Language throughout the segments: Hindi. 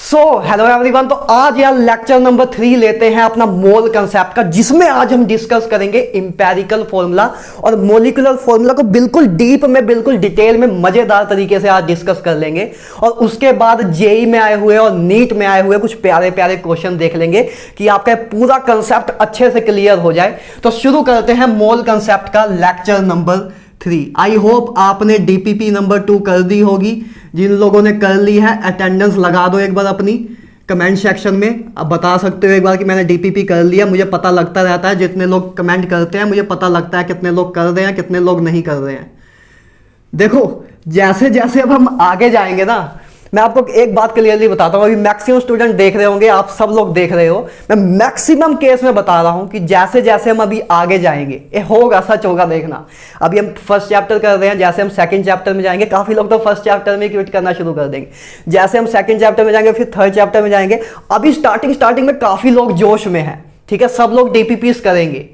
So hello everyone. तो आज यार लेक्चर नंबर 3 लेते हैं अपना मोल कंसेप्ट का, जिसमें आज हम डिस्कस करेंगे इंपेरिकल फॉर्मूला और मोलिकुलर फॉर्मूला को बिल्कुल डीप में, बिल्कुल डिटेल में, मजेदार तरीके से आज डिस्कस कर लेंगे। और उसके बाद जेई में आए हुए और नीट में आए हुए कुछ प्यारे प्यारे क्वेश्चन देख लेंगे कि आपका पूरा कंसेप्ट अच्छे से क्लियर हो जाए। तो शुरू करते हैं मोल कंसेप्ट का लेक्चर नंबर 3। आई होप आपने डीपीपी नंबर 2 कर दी होगी। जिन लोगों ने कर ली है अटेंडेंस लगा दो एक बार अपनी कमेंट सेक्शन में। अब बता सकते हो एक बार कि मैंने डीपीपी कर लिया। मुझे पता लगता रहता है, जितने लोग कमेंट करते हैं मुझे पता लगता है कितने लोग कर रहे हैं, कितने लोग नहीं कर रहे हैं। देखो जैसे जैसे अब हम आगे जाएंगे ना, मैं आपको एक बात क्लियरली बताता हूं। अभी मैक्सिमम स्टूडेंट देख रहे होंगे, आप सब लोग देख रहे हो। मैं मैक्सिमम केस में बता रहा हूं कि जैसे जैसे हम अभी आगे जाएंगे, ये होगा, सच होगा, देखना। अभी हम फर्स्ट चैप्टर कर रहे हैं, जैसे हम सेकंड चैप्टर में जाएंगे, काफी लोग तो फर्स्ट चैप्टर में क्विट करना शुरू कर देंगे। जैसे हम सेकंड चैप्टर में जाएंगे, फिर थर्ड चैप्टर में जाएंगे। अभी स्टार्टिंग में काफी लोग जोश में हैं, ठीक है, सब लोग डीपीपीस करेंगे।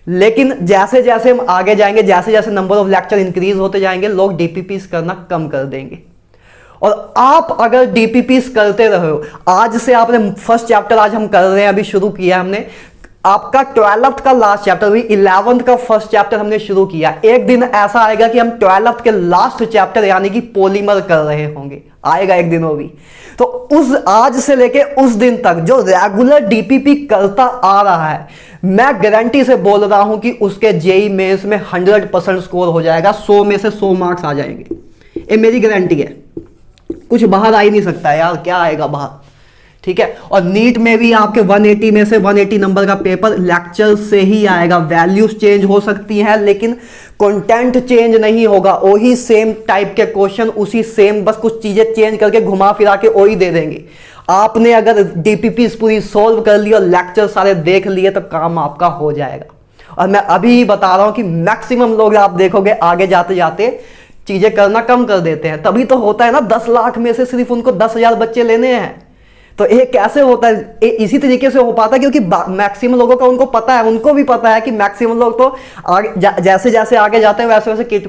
लेकिन जैसे जैसे हम आगे जाएंगे, जैसे जैसे नंबर ऑफ लेक्चर इंक्रीज होते जाएंगे, लोग डीपीपीस करना कम कर देंगे। और आप अगर डीपीपीस करते रहो, आज से आपने फर्स्ट चैप्टर आज हम कर रहे हैं, अभी शुरू किया हमने। आपका 12th का लास्ट चैप्टर भी 11th का फर्स्ट चैप्टर हमने शुरू किया। एक दिन ऐसा आएगा कि हम 12th के लास्ट चैप्टर यानी कि पॉलीमर कर रहे होंगे, आएगा एक दिन वो भी। तो उस आज से लेके उस दिन तक जो रेगुलर डीपीपी करता आ रहा है, मैं गारंटी से बोल रहा हूं कि उसके जेई मेंस में 100% स्कोर हो जाएगा। 100 में से 100 मार्क्स आ जाएंगे, ये मेरी गारंटी है। कुछ बाहर आ ही नहीं सकता है यार, क्या आएगा बाहर, ठीक है। और नीट में भी आपके 180 में से 180 नंबर का पेपर लेक्चर से ही आएगा। वैल्यूज चेंज हो सकती हैं लेकिन कंटेंट चेंज नहीं होगा। वही सेम टाइप के क्वेश्चन, उसी सेम, बस कुछ चीजें चेंज करके घुमा फिरा के वही दे देंगे। आपने अगर डीपीपी पूरी सोल्व कर ली और लेक्चर सारे देख लिए तो काम आपका हो जाएगा। और मैं अभी बता रहा हूं कि मैक्सिमम लोग आप देखोगे आगे जाते जाते चीजें करना कम कर देते हैं। तभी तो होता है ना, 10 लाख में से सिर्फ उनको 10,000 बच्चे लेने हैं। तो ये कैसे होता है? इसी तरीके से हो पाता है क्योंकि मैक्सिमम लोगों का उनको पता है, उनको भी पता है कि मैक्सिमम लोग तो जैसे जैसे आगे जाते हैं वैसे वैसे क्विट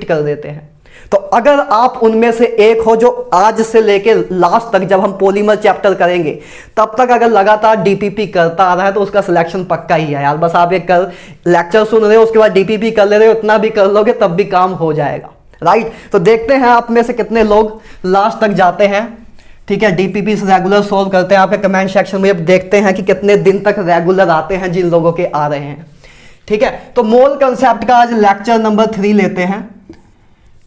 कर देते हैं। तो अगर आप उनमें से एक हो जो आज से लेके लास्ट तक, जब हम पॉलीमर चैप्टर करेंगे तब तक अगर लगातार डीपीपी करता आ रहा है तो उसका सिलेक्शन पक्का ही है यार। बस आप एक लेक्चर सुन रहे हो, उसके बाद डीपीपी कर ले रहे हो, उतना भी कर लोगे तब भी काम हो जाएगा, राइट। तो देखते हैं आप में से कितने लोग लास्ट तक जाते हैं, ठीक है, डीपीपी से रेगुलर सोल्व करते हैं। आपके कमेंट सेक्शन में अब देखते हैं कि कितने दिन तक रेगुलर आते हैं, जिन लोगों के आ रहे हैं, ठीक है। तो मोल कंसेप्ट का आज लेक्चर नंबर 3 लेते हैं,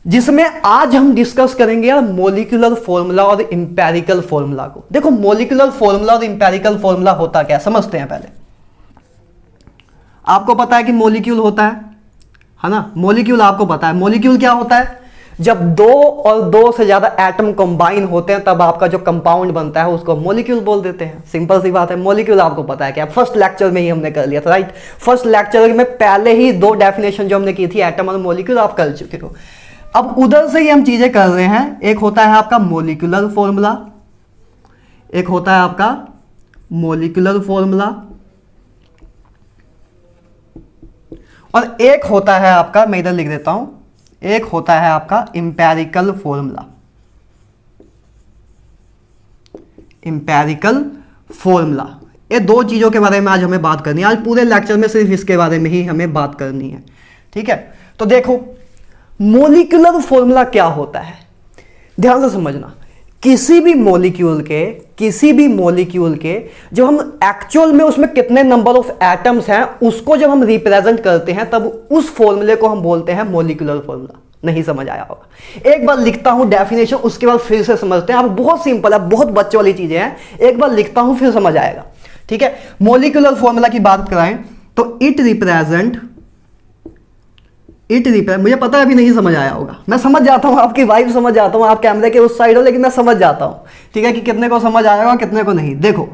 जिसमें आज हम डिस्कस करेंगे यार मोलिकुलर फॉर्मूला और इंपेरिकल फॉर्मूला को। देखो मोलिकुलर फॉर्मूला और इंपेरिकल फॉर्मूला होता क्या, समझते हैं पहले। आपको पता है कि मोलिक्यूल होता है ना। मोलिक्यूल आपको पता है, मोलिक्यूल क्या होता है? जब 2 और 2 से ज्यादा एटम कंबाइन होते हैं तब आपका जो कंपाउंड बनता है उसको मोलिक्यूल बोल देते हैं। सिंपल सी बात है। मोलिक्यूल आपको पता है क्या, फर्स्ट लेक्चर में ही हमने कर लिया था, राइट। फर्स्ट लेक्चर में पहले ही 2 डेफिनेशन जो हमने की थी एटम और मोलिक्यूल, आप कर चुके हो। अब उधर से ही हम चीजें कर रहे हैं। एक होता है आपका मोलिकुलर फॉर्मूला, एक होता है आपका मोलिकुलर फॉर्मूला, और एक होता है आपका, मैं इधर लिख देता हूं, एक होता है आपका इंपेरिकल फॉर्मूला। इंपेरिकल फॉर्मूला, ये 2 चीजों के बारे में आज हमें बात करनी है। आज पूरे लेक्चर में सिर्फ इसके बारे में ही हमें बात करनी है, ठीक है। तो देखो मोलिकुलर फॉर्मूला क्या होता है, ध्यान से समझना। किसी भी मोलिक्यूल के जब हम एक्चुअल में उसमें कितने नंबर ऑफ एटम्स हैं उसको जब हम रिप्रेजेंट करते हैं तब उस फॉर्मूले को हम बोलते हैं मोलिकुलर फॉर्मूला। नहीं समझ आया होगा, एक बार लिखता हूं डेफिनेशन, उसके बाद फिर से समझते हैं। आप बहुत सिंपल है, बहुत बच्चों वाली चीजें हैं। एक बार लिखता हूं फिर समझ आएगा, ठीक है। मोलिकुलर फॉर्मूला की बात कराएं तो इट रिप्रेजेंट, मुझे पता है अभी नहीं समझ आया होगा, मैं समझ जाता हूं, आपकी वाइब समझ जाता हूं, आप कैमरे के उस साइड हो, लेकिन मैं समझ जाता हूं, ठीक है, कि कितने को समझ आया होगा कितने को नहीं। देखो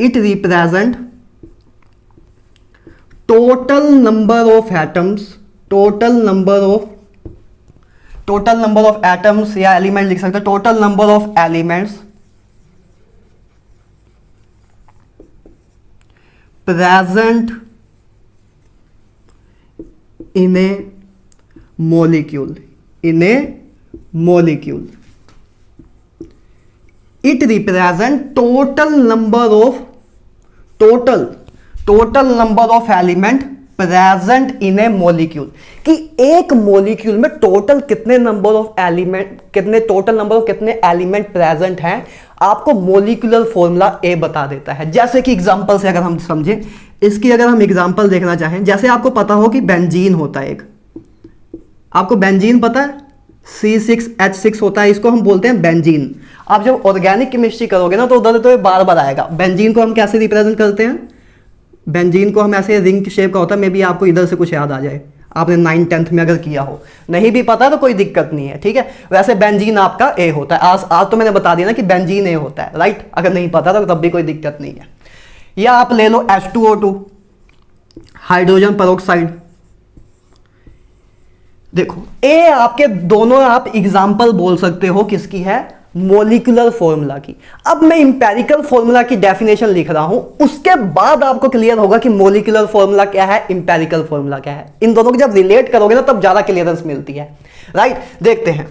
it represent total number of atoms, total number of atoms या एलिमेंट लिख सकते हैं, total number of elements present in a molecule, it represent total number of element present in A molecule, कि एक मॉलिक्यूल में टोटल कितने एलिमेंट प्रेजेंट हैं, आपको मॉलिक्यूलर फॉर्मूला ए बता देता है। जैसे कि एग्जांपल से अगर हम समझें, इसकी अगर हम एग्जांपल देखना चाहें, जैसे आपको पता हो कि बेंजीन होता है, एक आपको बेंजीन पता है, C6H6 होता है, इसको हम बोलते हैं बेंजीन। आप जब ऑर्गेनिक केमिस्ट्री करोगे ना तो उधर तो ये बार बार आएगा। बेंजीन को हम कैसे रिप्रेजेंट करते हैं, बेंजीन को हम ऐसे रिंग शेप का होता है, मे बी आपको इधर से कुछ याद आ जाए, आपने 9th-10th में अगर किया हो, नहीं भी पता तो कोई दिक्कत नहीं है, ठीक है। वैसे बेंजीन आपका ए होता है। आज तो मैंने बता दिया ना कि बेंजीन ए होता है, राइट। अगर नहीं पता तो तब भी कोई दिक्कत नहीं है। या आप ले लो H2O2, हाइड्रोजन पेरोक्साइड। देखो ए आपके दोनों आप एग्जाम्पल बोल सकते हो किसकी है, मॉलिक्यूलर फॉर्मूला की। अब मैं इंपेरिकल फॉर्मूला की डेफिनेशन लिख रहा हूं, उसके बाद आपको क्लियर होगा कि मॉलिक्यूलर फॉर्मूला क्या है, इंपेरिकल फॉर्मूला क्या है। इन दोनों को जब रिलेट करोगे ना तब ज्यादा क्लियरेंस मिलती है, राइट। देखते हैं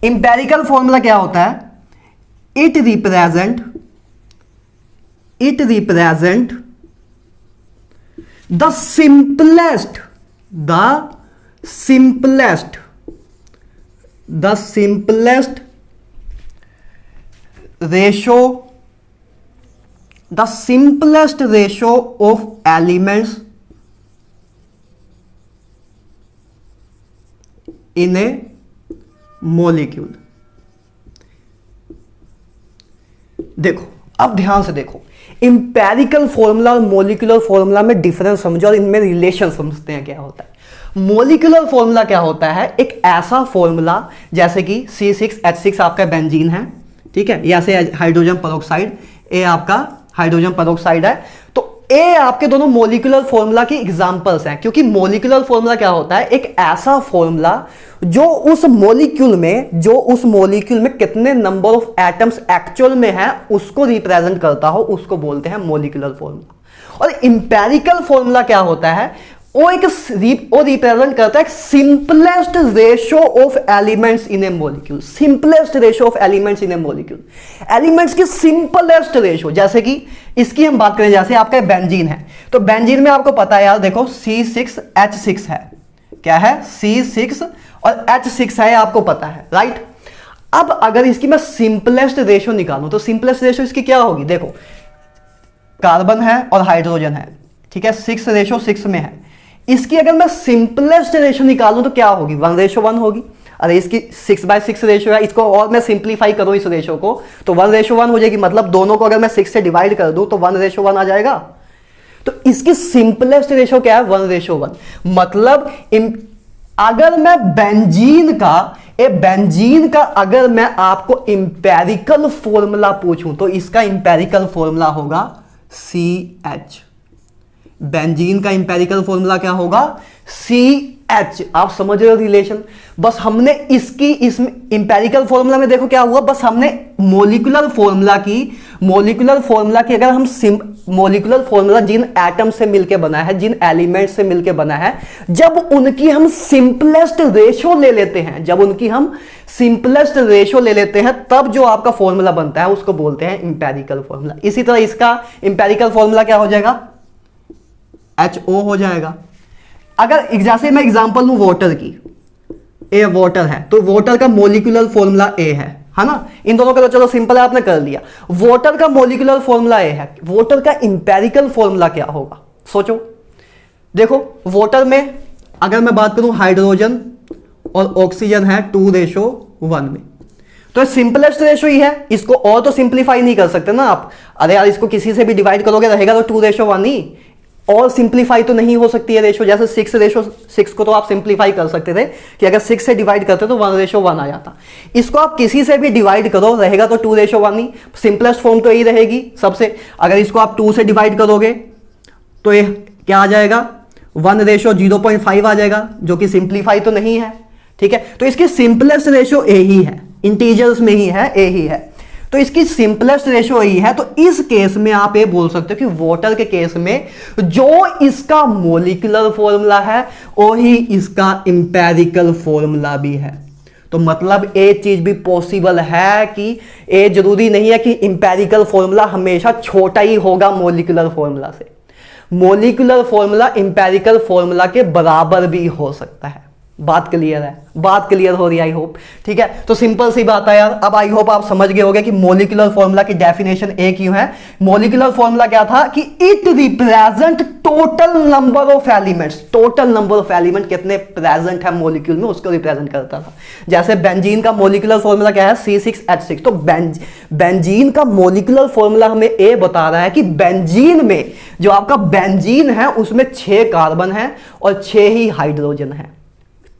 इंपेरिकल फॉर्मूला क्या होता है। It represent the simplest ratio of elements in a molecule। देखो अब ध्यान से देखो, इंपेरिकल फॉर्मूला और मॉलिक्यूलर फॉर्मूला में डिफरेंस समझो और इनमें रिलेशन समझते हैं क्या होता है। मॉलिक्यूलर फॉर्मूला क्या होता है, एक ऐसा फॉर्मूला जैसे कि C6H6 आपका बेंजीन है, ठीक है, या से हाइड्रोजन पेरोक्साइड, ए आपका हाइड्रोजन पेरोक्साइड है। तो ए आपके दोनों मॉलिक्यूलर फॉर्मूला की एग्जांपल्स हैं, क्योंकि मॉलिक्यूलर फॉर्मूला क्या होता है, एक ऐसा फॉर्मूला जो उस मॉलिक्यूल में कितने नंबर ऑफ एटम्स एक्चुअल में है उसको रिप्रेजेंट करता हो, उसको बोलते हैं मॉलिक्यूलर फॉर्मूला। और इंपेरिकल फॉर्मूला क्या होता है, वो रिप्रेजेंट करता है simplest ratio of elements in A molecule. Simplest ratio of elements in A molecule, elements की सिंपलेस्ट रेशियो। जैसे कि इसकी हम बात करें, जैसे आपका बेंजीन है, तो बेंजीन में आपको पता है यार, देखो C6H6 है, क्या है, C6 और H6 है, आपको पता है, राइट। अब अगर इसकी मैं सिंपलेस्ट रेशियो निकालूं तो सिंपलेस्ट रेशियो इसकी क्या होगी, देखो कार्बन है और हाइड्रोजन है, ठीक है, 6:6 में है। इसकी अगर मैं सिंपलेस्ट रेशियो निकालूं तो क्या होगी, 1:1 होगी। अरे इसकी 6/6 रेशियो है, इसको और मैं सिंप्लीफाई करूं इस रेशियो को तो 1:1 हो जाएगी। मतलब दोनों को अगर मैं 6 से डिवाइड कर दूं तो 1:1 आ जाएगा। तो इसकी सिंपलेस्ट रेशियो क्या है, 1:1। मतलब अगर मैं बेंजीन का अगर मैं आपको इंपेरिकल फॉर्मूला पूछूं तो इसका इंपेरिकल फॉर्मूला होगा CH। बेंजीन का इंपेरिकल फॉर्मूला क्या होगा, CH। आप समझ रहे हो रिलेशन। बस हमने इसमें इंपेरिकल फॉर्मूला में देखो क्या हुआ, बस हमने मॉलिक्यूलर फॉर्मूला की अगर हम मॉलिक्यूलर फॉर्मूला जिन एटम से मिलके बना है, जिन एलिमेंट से मिलके बना है, जब उनकी हम सिंपलेस्ट रेशियो ले लेते हैं तब जो आपका फॉर्मूला बनता है उसको बोलते हैं इंपेरिकल फॉर्मूला। इसी तरह इसका इंपेरिकल फॉर्मूला क्या हो जाएगा, HO हो जाएगा। अगर जैसे मैं एग्जांपल लूं वाटर की, ए वाटर है तो वाटर का मॉलिक्यूलर फॉर्मूला ए है ना। इन दोनों का तो चलो सिंपल है, आपने कर लिया। वाटर का मॉलिक्यूलर फॉर्मूला ए है, वाटर का इंपेरिकल फॉर्मूला क्या होगा, सोचो। देखो वाटर में अगर मैं बात करूं हाइड्रोजन और ऑक्सीजन है 2:1 में, तो सिंपलेस्ट रेशियो ही है, इसको और तो सिंप्लीफाई नहीं कर सकते ना आप। अरे यार इसको किसी से भी डिवाइड करोगे रहेगा तो 2:1 ही, और सिंप्लीफाई तो नहीं हो सकती है रेशो। जैसे 6:6 को तो आप सिंप्लीफाई कर सकते थे कि अगर 6 से डिवाइड करते तो 1:1 आ जाता। इसको आप किसी से भी डिवाइड करो रहेगा तो 2:1 ही, सिंपलेस्ट फॉर्म तो यही रहेगी सबसे। अगर इसको आप 2 से डिवाइड करोगे तो ये क्या आ जाएगा, 1:0.5 आ जाएगा, जो कि सिंप्लीफाई तो नहीं है, ठीक है। तो इसकी सिंपलेस्ट रेशियो ए ही है, इंटीजर्स में ही है, ए ही है, तो इसकी सिंपलेस्ट रेशियो यही है। तो इस केस में आप ये बोल सकते हो कि वाटर के केस में जो इसका मॉलिक्यूलर फॉर्मूला है वही इसका इंपेरिकल फॉर्मूला भी है। तो मतलब एक चीज भी पॉसिबल है कि ये जरूरी नहीं है कि इंपेरिकल फॉर्मूला हमेशा छोटा ही होगा मॉलिक्यूलर फॉर्मूला से। मॉलिक्यूलर फॉर्मूला इंपेरिकल फॉर्मूला के बराबर भी हो सकता है। बात क्लियर है, बात क्लियर हो रही है आई होप। ठीक है, तो सिंपल सी बात है यार। अब आई होप आप समझ गए होंगे कि मॉलिक्यूलर फॉर्मूला की डेफिनेशन एक क्यों है। मॉलिक्यूलर फॉर्मूला क्या था कि it represent total number of elements. Total number of element कितने प्रेजेंट है मॉलिक्यूल में उसको रिप्रेजेंट करता था। जैसे बेंजीन का मॉलिक्यूलर फॉर्मूला क्या है, C6H6। तो बेंजीन का मॉलिक्यूलर फॉर्मूला हमें ये बता रहा है कि बेंजीन में जो आपका बेंजीन है उसमें 6 कार्बन है और 6 ही हाइड्रोजन है।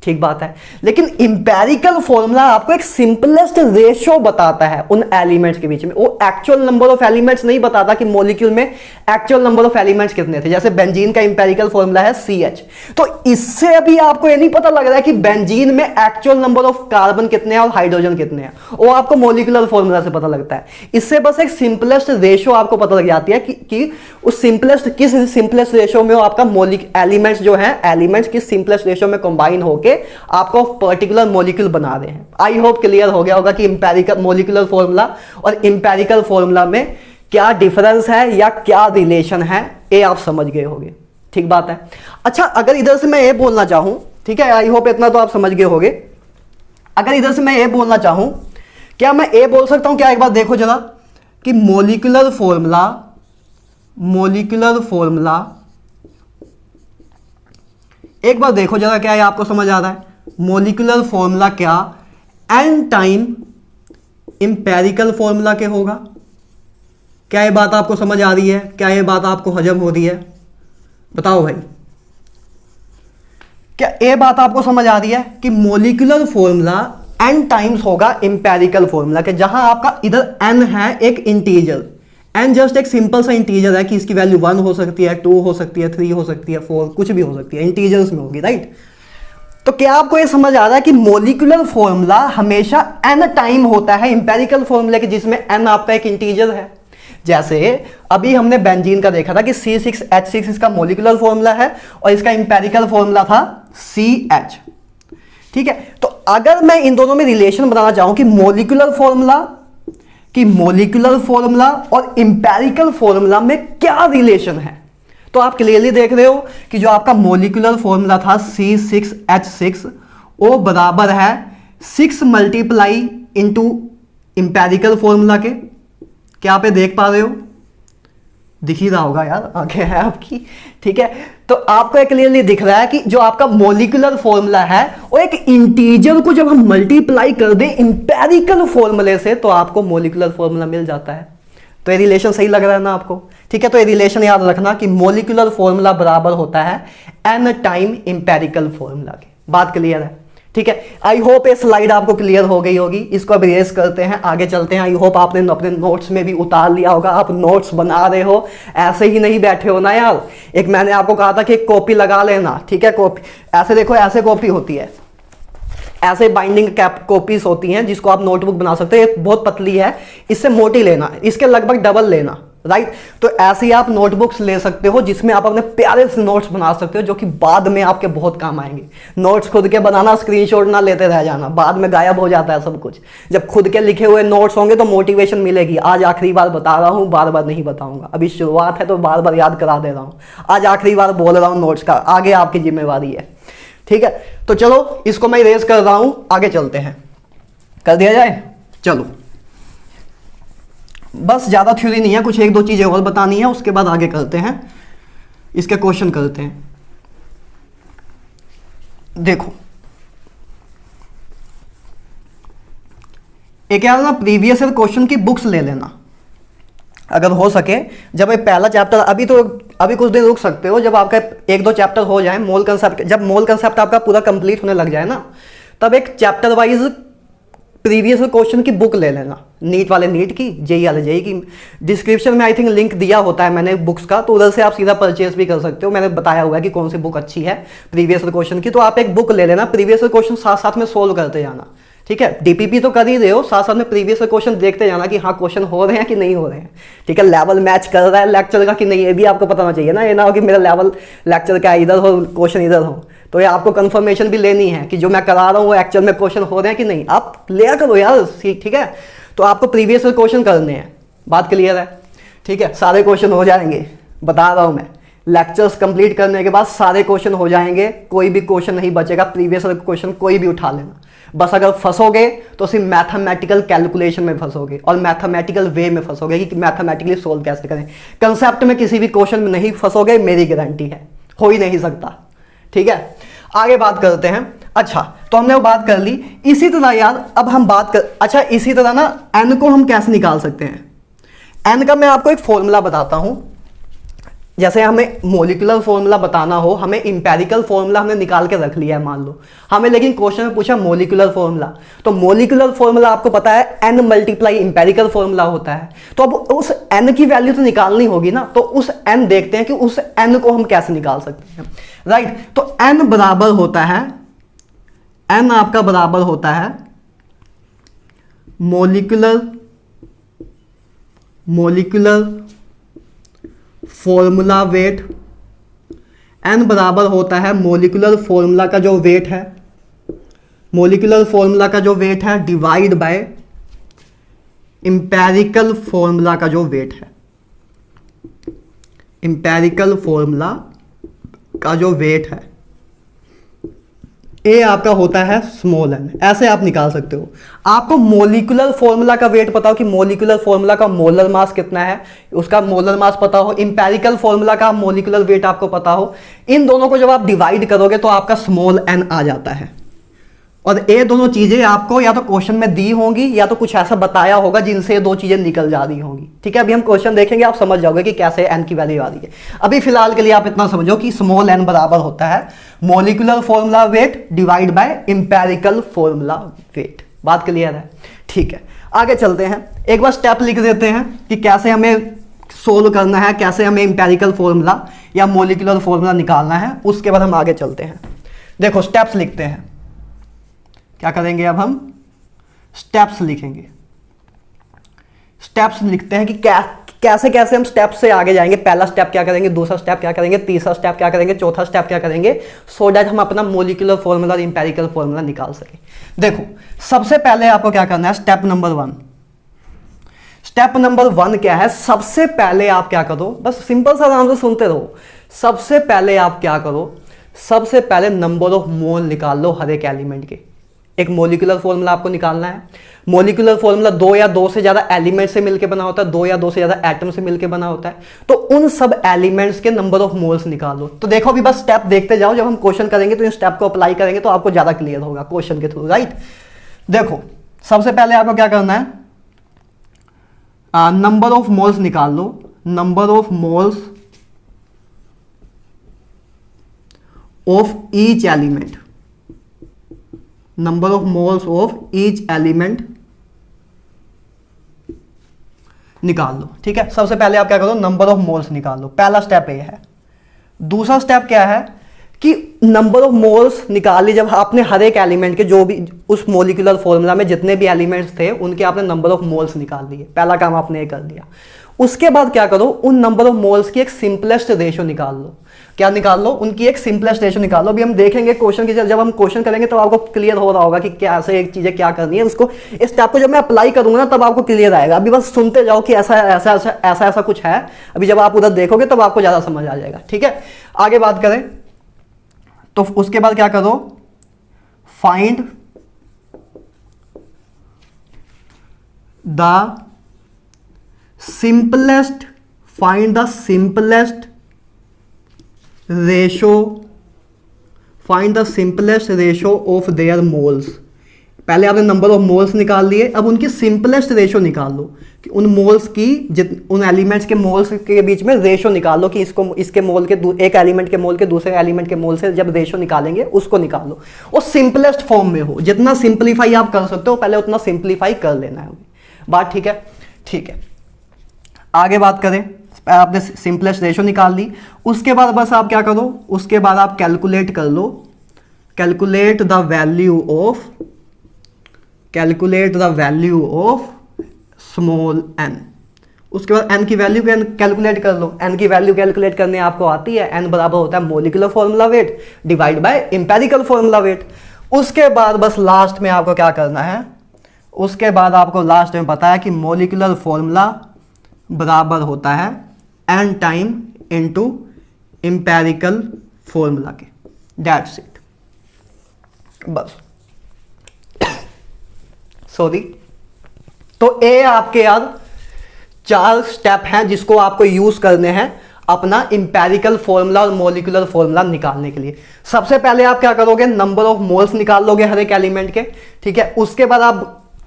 ठीक बात है, लेकिन इंपेरिकल फॉर्मूला आपको एक सिंपलेस्ट रेशियो बताता है उन एलिमेंट्स के बीच में। वो एक्चुअल नंबर ऑफ एलिमेंट्स नहीं बताता कि मॉलिक्यूल में एक्चुअल नंबर ऑफ एलिमेंट्स कितने थे। जैसे बेंजीन का इंपेरिकल फॉर्मूला है CH, तो इससे अभी आपको ये नहीं पता लग रहा है कि बेंजीन में एक्चुअल नंबर ऑफ कार्बन कितने हैं और हाइड्रोजन कितने हैं, वो आपको मॉलिक्यूलर फॉर्मूला से पता लगता है। इससे बस एक सिंपलेस्ट रेशियो आपको पता लग जाती है कि उस किस सिंपलेस्ट रेशियो में आपका एलिमेंट्स जो है, एलिमेंट्स किस सिंपलेस्ट रेशियो में कंबाइन होकर आपको पर्टिकुलर मॉलिक्यूल बना रहे हैं। आई होप क्लियर हो गया होगा कि इंपेरिकल मॉलिक्यूलर फॉर्मूला और इंपेरिकल फॉर्मूला में क्या डिफरेंस है या क्या रिलेशन है, ये आप समझ गए होंगे। ठीक बात है। अच्छा, अगर इधर से मैं ये बोलना चाहूं, ठीक है, आई होप इतना तो आप समझ गए होंगे। अगर इधर से मैं ये बोलना चाहूं, क्या मैं ये बोल सकता हूं, क्या एक बार देखो जरा कि मॉलिक्यूलर फॉर्मूला एक बार देखो जरा, क्या है आपको समझ आ रहा है? मॉलिक्यूलर फॉर्मूला क्या एन टाइम इंपेरिकल फॉर्मूला के होगा? क्या ये बात आपको समझ आ रही है? क्या ये बात आपको हजम हो रही है? बताओ भाई, क्या ये बात आपको समझ आ रही है कि मॉलिक्यूलर फॉर्मूला एन टाइम्स होगा इंपेरिकल फॉर्मूला के, जहां आपका इधर एन है एक इंटीजर। एन जस्ट एक सिंपल सा इंटीजर है कि इसकी वैल्यू 1 हो सकती है, 2 हो सकती है, 3 हो सकती है, 4 कुछ भी हो सकती है, इंटीजर्स में होगी, राइट? तो क्या आपको ये समझ आ रहा है कि मॉलिक्यूलर फॉर्मूला हमेशा एन टाइम होता है इंपेरिकल फॉर्मूला के, जिसमें एन आपका एक इंटीजर है। जैसे अभी हमने बेंजीन का देखा था कि C6H6 इसका मॉलिक्यूलर फॉर्मूला है और इसका इंपेरिकल फॉर्मूला था CH। ठीक है, तो अगर मैं इन दोनों में रिलेशन बनाना चाहूं कि मॉलिक्यूलर फॉर्मूला और इंपेरिकल फॉर्मूला में क्या रिलेशन है, तो आप क्लियरली देख रहे हो कि जो आपका मॉलिक्यूलर फॉर्मूला था C6H6 वो बराबर है 6 मल्टीप्लाई इंटू इंपेरिकल फॉर्मूला के। क्या आप ये देख पा रहे हो? दिख ही रहा होगा यार, आगे है आपकी। ठीक है, तो आपको क्लियरली दिख रहा है कि जो आपका मॉलिक्यूलर फॉर्मूला है वो एक इंटीजर को जब हम मल्टीप्लाई कर दें इंपेरिकल फॉर्मूले से तो आपको मॉलिक्यूलर फॉर्मूला मिल जाता है। तो ये रिलेशन सही लग रहा है ना आपको? ठीक है, तो ये रिलेशन याद रखना कि मॉलिक्यूलर फॉर्मूला बराबर होता है एन टाइम इंपेरिकल फॉर्मूला के। बात क्लियर है? ठीक है, आई होप ये स्लाइड आपको क्लियर हो गई होगी। इसको अब रेस करते हैं, आगे चलते हैं। आई होप आपने अपने नोट्स में भी उतार लिया होगा, आप नोट्स बना रहे हो, ऐसे ही नहीं बैठे हो ना यार। एक मैंने आपको कहा था कि एक कॉपी लगा लेना, ठीक है? कॉपी ऐसे देखो, ऐसे कॉपी होती है, ऐसे बाइंडिंग कैप कॉपीज होती हैं जिसको आप नोटबुक बना सकते हो। बहुत पतली है, इससे मोटी लेना, इसके लगभग डबल लेना, राइट? तो ऐसे ही आप नोटबुक्स ले सकते हो जिसमें आप अपने प्यारे से नोट्स बना सकते हो, जो कि बाद में आपके बहुत काम आएंगे। नोट्स खुद के बनाना, स्क्रीनशॉट ना लेते रह जाना, बाद में गायब हो जाता है सब कुछ। जब खुद के लिखे हुए नोट्स होंगे तो मोटिवेशन मिलेगी। आज आखिरी बार बता रहा हूँ, बार बार नहीं बताऊंगा, अभी शुरुआत है तो बार बार याद करा दे रहा हूँ। आज आखिरी बार बोल रहा हूँ नोट्स का, आगे आपकी जिम्मेवारी है। ठीक है, तो चलो इसको मैं इरेज कर रहा हूं, आगे चलते हैं। कर दिया जाए? चलो, बस ज्यादा थ्योरी नहीं है, कुछ एक दो चीजें और बतानी है, उसके बाद आगे करते हैं, इसके क्वेश्चन करते हैं। देखो, एक यार ना प्रीवियस ईयर क्वेश्चन की बुक्स ले लेना अगर हो सके। जब ये पहला चैप्टर, अभी कुछ दिन रुक सकते हो, जब आपका 1-2 चैप्टर हो जाए मोल कंसेप्ट, जब मोल कंसेप्ट आपका पूरा कंप्लीट होने लग जाए ना, तब एक चैप्टर वाइज प्रीवियस क्वेश्चन की बुक ले लेना। नीट वाले नीट की, जेई वाले जेई की। डिस्क्रिप्शन में आई थिंक लिंक दिया होता है मैंने बुक्स का, तो उधर से आप सीधा परचेज भी कर सकते हो। मैंने बताया हुआ है कि कौन सी बुक अच्छी है प्रीवियस क्वेश्चन की, तो आप एक बुक ले लेना, प्रीवियस क्वेश्चन साथ साथ में सोल्व करते जाना। ठीक है, डीपीपी तो कर ही रहे हो, साथ साथ में प्रीवियस क्वेश्चन देखते जाना कि हाँ क्वेश्चन हो रहे हैं कि नहीं हो रहे हैं। ठीक है, लेवल मैच कर रहा है लेक्चर का कि नहीं, ये भी आपको पता होना चाहिए ना। ये ना हो कि मेरा लेवल लेक्चर का इधर हो, क्वेश्चन इधर हो, तो ये आपको कंफर्मेशन भी लेनी है कि जो मैं करा रहा हूँ वो एक्चुअल में क्वेश्चन हो रहे हैं कि नहीं, आप लिया करो यार, ठीक है। तो आपको प्रीवियस क्वेश्चन करने हैं, बात क्लियर है, ठीक है। सारे क्वेश्चन हो जाएंगे, बता रहा हूँ मैं, लेक्चर्स कंप्लीट करने के बाद सारे क्वेश्चन हो जाएंगे, कोई भी क्वेश्चन नहीं बचेगा, प्रीवियस क्वेश्चन कोई भी उठा लेना। बस अगर फंसोगे तो सिर्फ मैथमेटिकल कैलकुलेशन में फंसोगे और मैथमेटिकल वे में फंसोगे कि मैथमेटिकली सोल्व कैसे करें। कंसेप्ट में किसी भी क्वेश्चन में नहीं फंसोगे, मेरी गारंटी है, हो ही नहीं सकता, ठीक है। आगे बात करते हैं। अच्छा, तो हमने वो बात कर ली। इसी तरह यार अब हम बात कर, अच्छा इसी तरह ना एन को हम कैसे निकाल सकते हैं। एन का मैं आपको एक फॉर्मूला बताता हूं। जैसे हमें मोलिकुलर फॉर्मूला बताना हो, हमें इंपेरिकल फॉर्मूला हमने निकाल के रख लिया है मान लो, हमें लेकिन क्वेश्चन में पूछा मोलिकुलर फॉर्मूला, तो मोलिकुलर फॉर्मूला आपको पता है n मल्टीप्लाई इंपेरिकल फॉर्मूला होता है। तो अब उस n की वैल्यू तो निकालनी होगी ना, तो उस n देखते हैं कि उस n को हम कैसे निकाल सकते हैं, राइट। तो n बराबर होता है, n आपका बराबर होता है मोलिकुलर फॉर्मूला वेट। n बराबर होता है मोलिकुलर फॉर्मूला का जो वेट है, मोलिकुलर फॉर्मूला का जो वेट है डिवाइड बाय इंपेरिकल फॉर्मूला का जो वेट है, इंपेरिकल फॉर्मूला का जो वेट है। ए आपका होता है स्मॉल n, ऐसे आप निकाल सकते हो। आपको मोलिकुलर फॉर्मूला का वेट पता हो कि मोलिकुलर फॉर्मूला का मोलर मास कितना है, उसका मोलर मास पता हो, इंपेरिकल फॉर्मूला का मोलिकुलर वेट आपको पता हो, इन दोनों को जब आप डिवाइड करोगे तो आपका स्मॉल n आ जाता है। और ये दोनों चीजें आपको या तो क्वेश्चन में दी होंगी या तो कुछ ऐसा बताया होगा जिनसे ये दो चीजें निकल जा रही होंगी, ठीक है। अभी हम क्वेश्चन देखेंगे, आप समझ जाओगे कि कैसे n की वैल्यू आ रही है। अभी फिलहाल के लिए आप इतना समझो कि स्मॉल n बराबर होता है molecular formula weight divide bye empirical formula wait. बात क्लियर है, ठीक है। आगे चलते हैं, एक बार स्टेप लिख देते हैं कि कैसे हमें सोल्व करना है, कैसे हमें इंपेरिकल फॉर्मूला या मोलिकुलर फॉर्मूला निकालना है, उसके बाद हम आगे चलते हैं। देखो स्टेप्स लिखते हैं, क्या करेंगे अब हम स्टेप्स लिखेंगे। स्टेप्स लिखते हैं कि कैसे कैसे हम स्टेप से आगे जाएंगे। पहला स्टेप क्या करेंगे, दूसरा स्टेप क्या करेंगे, तीसरा स्टेप क्या करेंगे, चौथा स्टेप क्या करेंगे, सो दैट हम अपना मोलिकुलर फॉर्मूला और इंपेरिकल फॉर्मूला निकाल सके। देखो सबसे पहले आपको क्या करना है, स्टेप नंबर 1। स्टेप नंबर 1 क्या है, सबसे पहले आप क्या करो, बस सिंपल सा आराम से सुनते रहो। सबसे पहले आप क्या करो, सबसे पहले नंबर ऑफ मोल निकाल लो हर एक एलिमेंट के। एक मोलिकुलर फॉर्मूला आपको निकालना है। मोलिकुलर फॉर्मूला 2 या 2 से ज्यादा एलिमेंट से मिलकर बना होता है, 2 या 2 से ज्यादा एटम से मिलकर बना होता है। तो उन सब एलिमेंट्स के नंबर ऑफ मोल्स निकाल लो। तो देखो अभी बस स्टेप देखते जाओ, जब हम क्वेश्चन करेंगे तो इन स्टेप को अप्लाई करेंगे तो आपको ज्यादा क्लियर होगा क्वेश्चन के थ्रू, राइट। देखो सबसे पहले आपको क्या करना है, नंबर ऑफ मोल्स निकाल लो। Number of moles of each element, number of moles of each element निकाल लो, ठीक है। सबसे पहले आप क्या करो, नंबर ऑफ मोल्स निकाल लो, पहला स्टेप ये है। दूसरा स्टेप क्या है कि नंबर ऑफ मोल्स निकाल ली जब आपने हर एक एलिमेंट के, जो भी उस मोलिकुलर फॉर्मूला में जितने भी एलिमेंट्स थे उनके आपने नंबर ऑफ मोल्स निकाल लिए, पहला काम आपने ये कर दिया। उसके बाद क्या करो, उन नंबर ऑफ मोल्स की एक सिंपलेस्ट रेशो निकाल लो। क्या निकाल लो, उनकी एक सिंपलेस्ट रेशो निकाल लो। अभी हम देखेंगे क्वेश्चन की, जब हम क्वेश्चन करेंगे तो आपको क्लियर हो रहा होगा कि कैसे एक चीजें क्या करनी है। उसको इस स्टेप को जब मैं अप्लाई करूंगा ना तब आपको क्लियर आएगा। अभी बस सुनते जाओ कि ऐसा ऐसा ऐसा ऐसा ऐसा कुछ है। अभी जब आप उधर देखोगे तब आपको ज्यादा समझ आ जाएगा, ठीक है। आगे बात करें तो उसके बाद क्या करो, find the simplest, find the simplest ratio, find the simplest ratio of their moles. पहले आपने नंबर ऑफ मोल्स निकाल लिए, अब उनकी सिंपलेस्ट रेशो निकाल लो कि उन मोल्स की, उन एलिमेंट्स के मोल्स के बीच में रेशो निकाल लो कि इसको, इसके मोल के, एक एलिमेंट के मोल के दूसरे एलिमेंट के मोल से जब रेशो निकालेंगे उसको निकाल लो, वो सिंपलेस्ट फॉर्म में हो। जितना सिंप्लीफाई आप कर सकते हो पहले उतना सिंप्लीफाई कर लेना है। बात ठीक है, ठीक है। आगे बात करें, आपने सिंपलेस्ट रेशो निकाल ली। उसके बाद बस आप क्या करो, उसके बाद आप कैलकुलेट कर लो, calculate the value of, calculate the value of small n। उसके बाद एन की वैल्यू कैलकुलेट कर लो। एन की वैल्यू कैलकुलेट करने आपको आती है, एन बराबर होता है molecular formula weight divide by empirical formula weight. उसके बाद बस लास्ट में आपको क्या करना है, उसके बाद आपको लास्ट में पता है कि मोलिकुलर फॉर्मूला बराबर होता है n time into empirical formula के, दैट्स इट, बस। सॉरी, तो ए आपके यार 4 स्टेप हैं जिसको आपको यूज करने हैं अपना इंपेरिकल फॉर्मूला और मॉलिक्यूलर फॉर्मूला निकालने के लिए। सबसे पहले आप क्या करोगे, नंबर ऑफ मोल्स निकाल लोगे हर एक एलिमेंट के, ठीक है। उसके बाद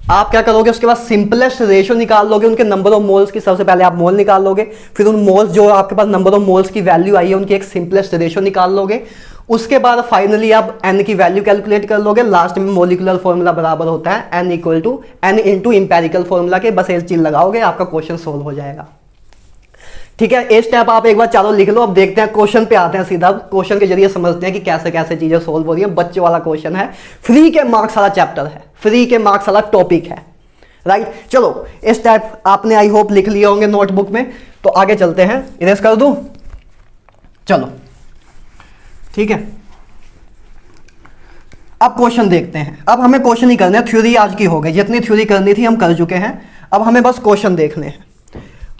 आप क्या करोगे, उसके बाद सिंपलेस्ट रेशियो निकाल लोगे उनके नंबर ऑफ मोल्स की। सबसे पहले आप मोल निकाल लोगे, फिर उन मोल्स जो आपके पास नंबर ऑफ मोल्स की वैल्यू आई है उनकी एक सिंपलेस्ट रेशियो निकाल लोगे। उसके बाद फाइनली आप एन की वैल्यू कैलकुलेट कर लोगे। लास्ट में मॉलिक्यूलर फॉर्मूला बराबर होता है n equal to n into empirical formula के, बस एक चीज लगाओगे आपका क्वेश्चन सोल्व हो जाएगा, ठीक है। ये स्टेप आप एक बार चारों लिख लो। अब देखते हैं क्वेश्चन पे आते हैं सीधा, क्वेश्चन के जरिए समझते हैं कि कैसे कैसे चीजें सोल्व हो रही है। बच्चे वाला क्वेश्चन है, फ्री के मार्क्स वाला चैप्टर है, फ्री के मार्क्स वाला टॉपिक है, राइट। चलो इस स्टेप आपने आई होप लिख लिए होंगे नोटबुक में, तो आगे चलते हैं। इरेज कर दूं, चलो ठीक है। अब क्वेश्चन देखते हैं। अब हमें क्वेश्चन ही करने हैं, थ्योरी आज की हो गई, जितनी थ्योरी करनी थी हम कर चुके हैं, अब हमें बस क्वेश्चन देखने हैं।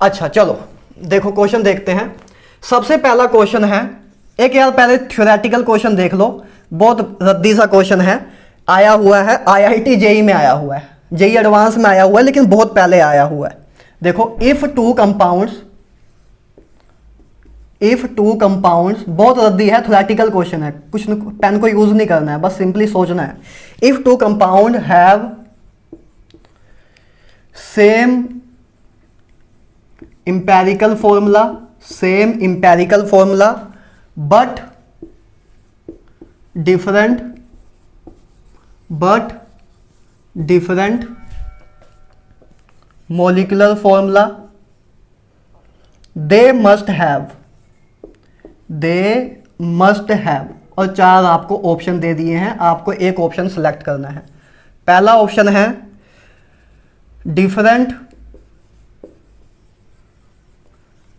अच्छा चलो देखो क्वेश्चन देखते हैं। सबसे पहला क्वेश्चन है एक, यार पहले थ्योरेटिकल क्वेश्चन देख लो, बहुत रद्दी सा क्वेश्चन है, आया हुआ है आईआईटी जेई में आया हुआ है, जेई एडवांस में आया हुआ है, लेकिन बहुत पहले आया हुआ है। देखो इफ टू कंपाउंड्स, बहुत रद्दी है, थ्योरेटिकल क्वेश्चन है, कुछ पेन को यूज नहीं करना है, बस सिंपली सोचना है। If two compound have same empirical formula but different molecular formula, they must have, और 4 आपको ऑप्शन दे दिए हैं, आपको एक ऑप्शन सेलेक्ट करना है। पहला ऑप्शन है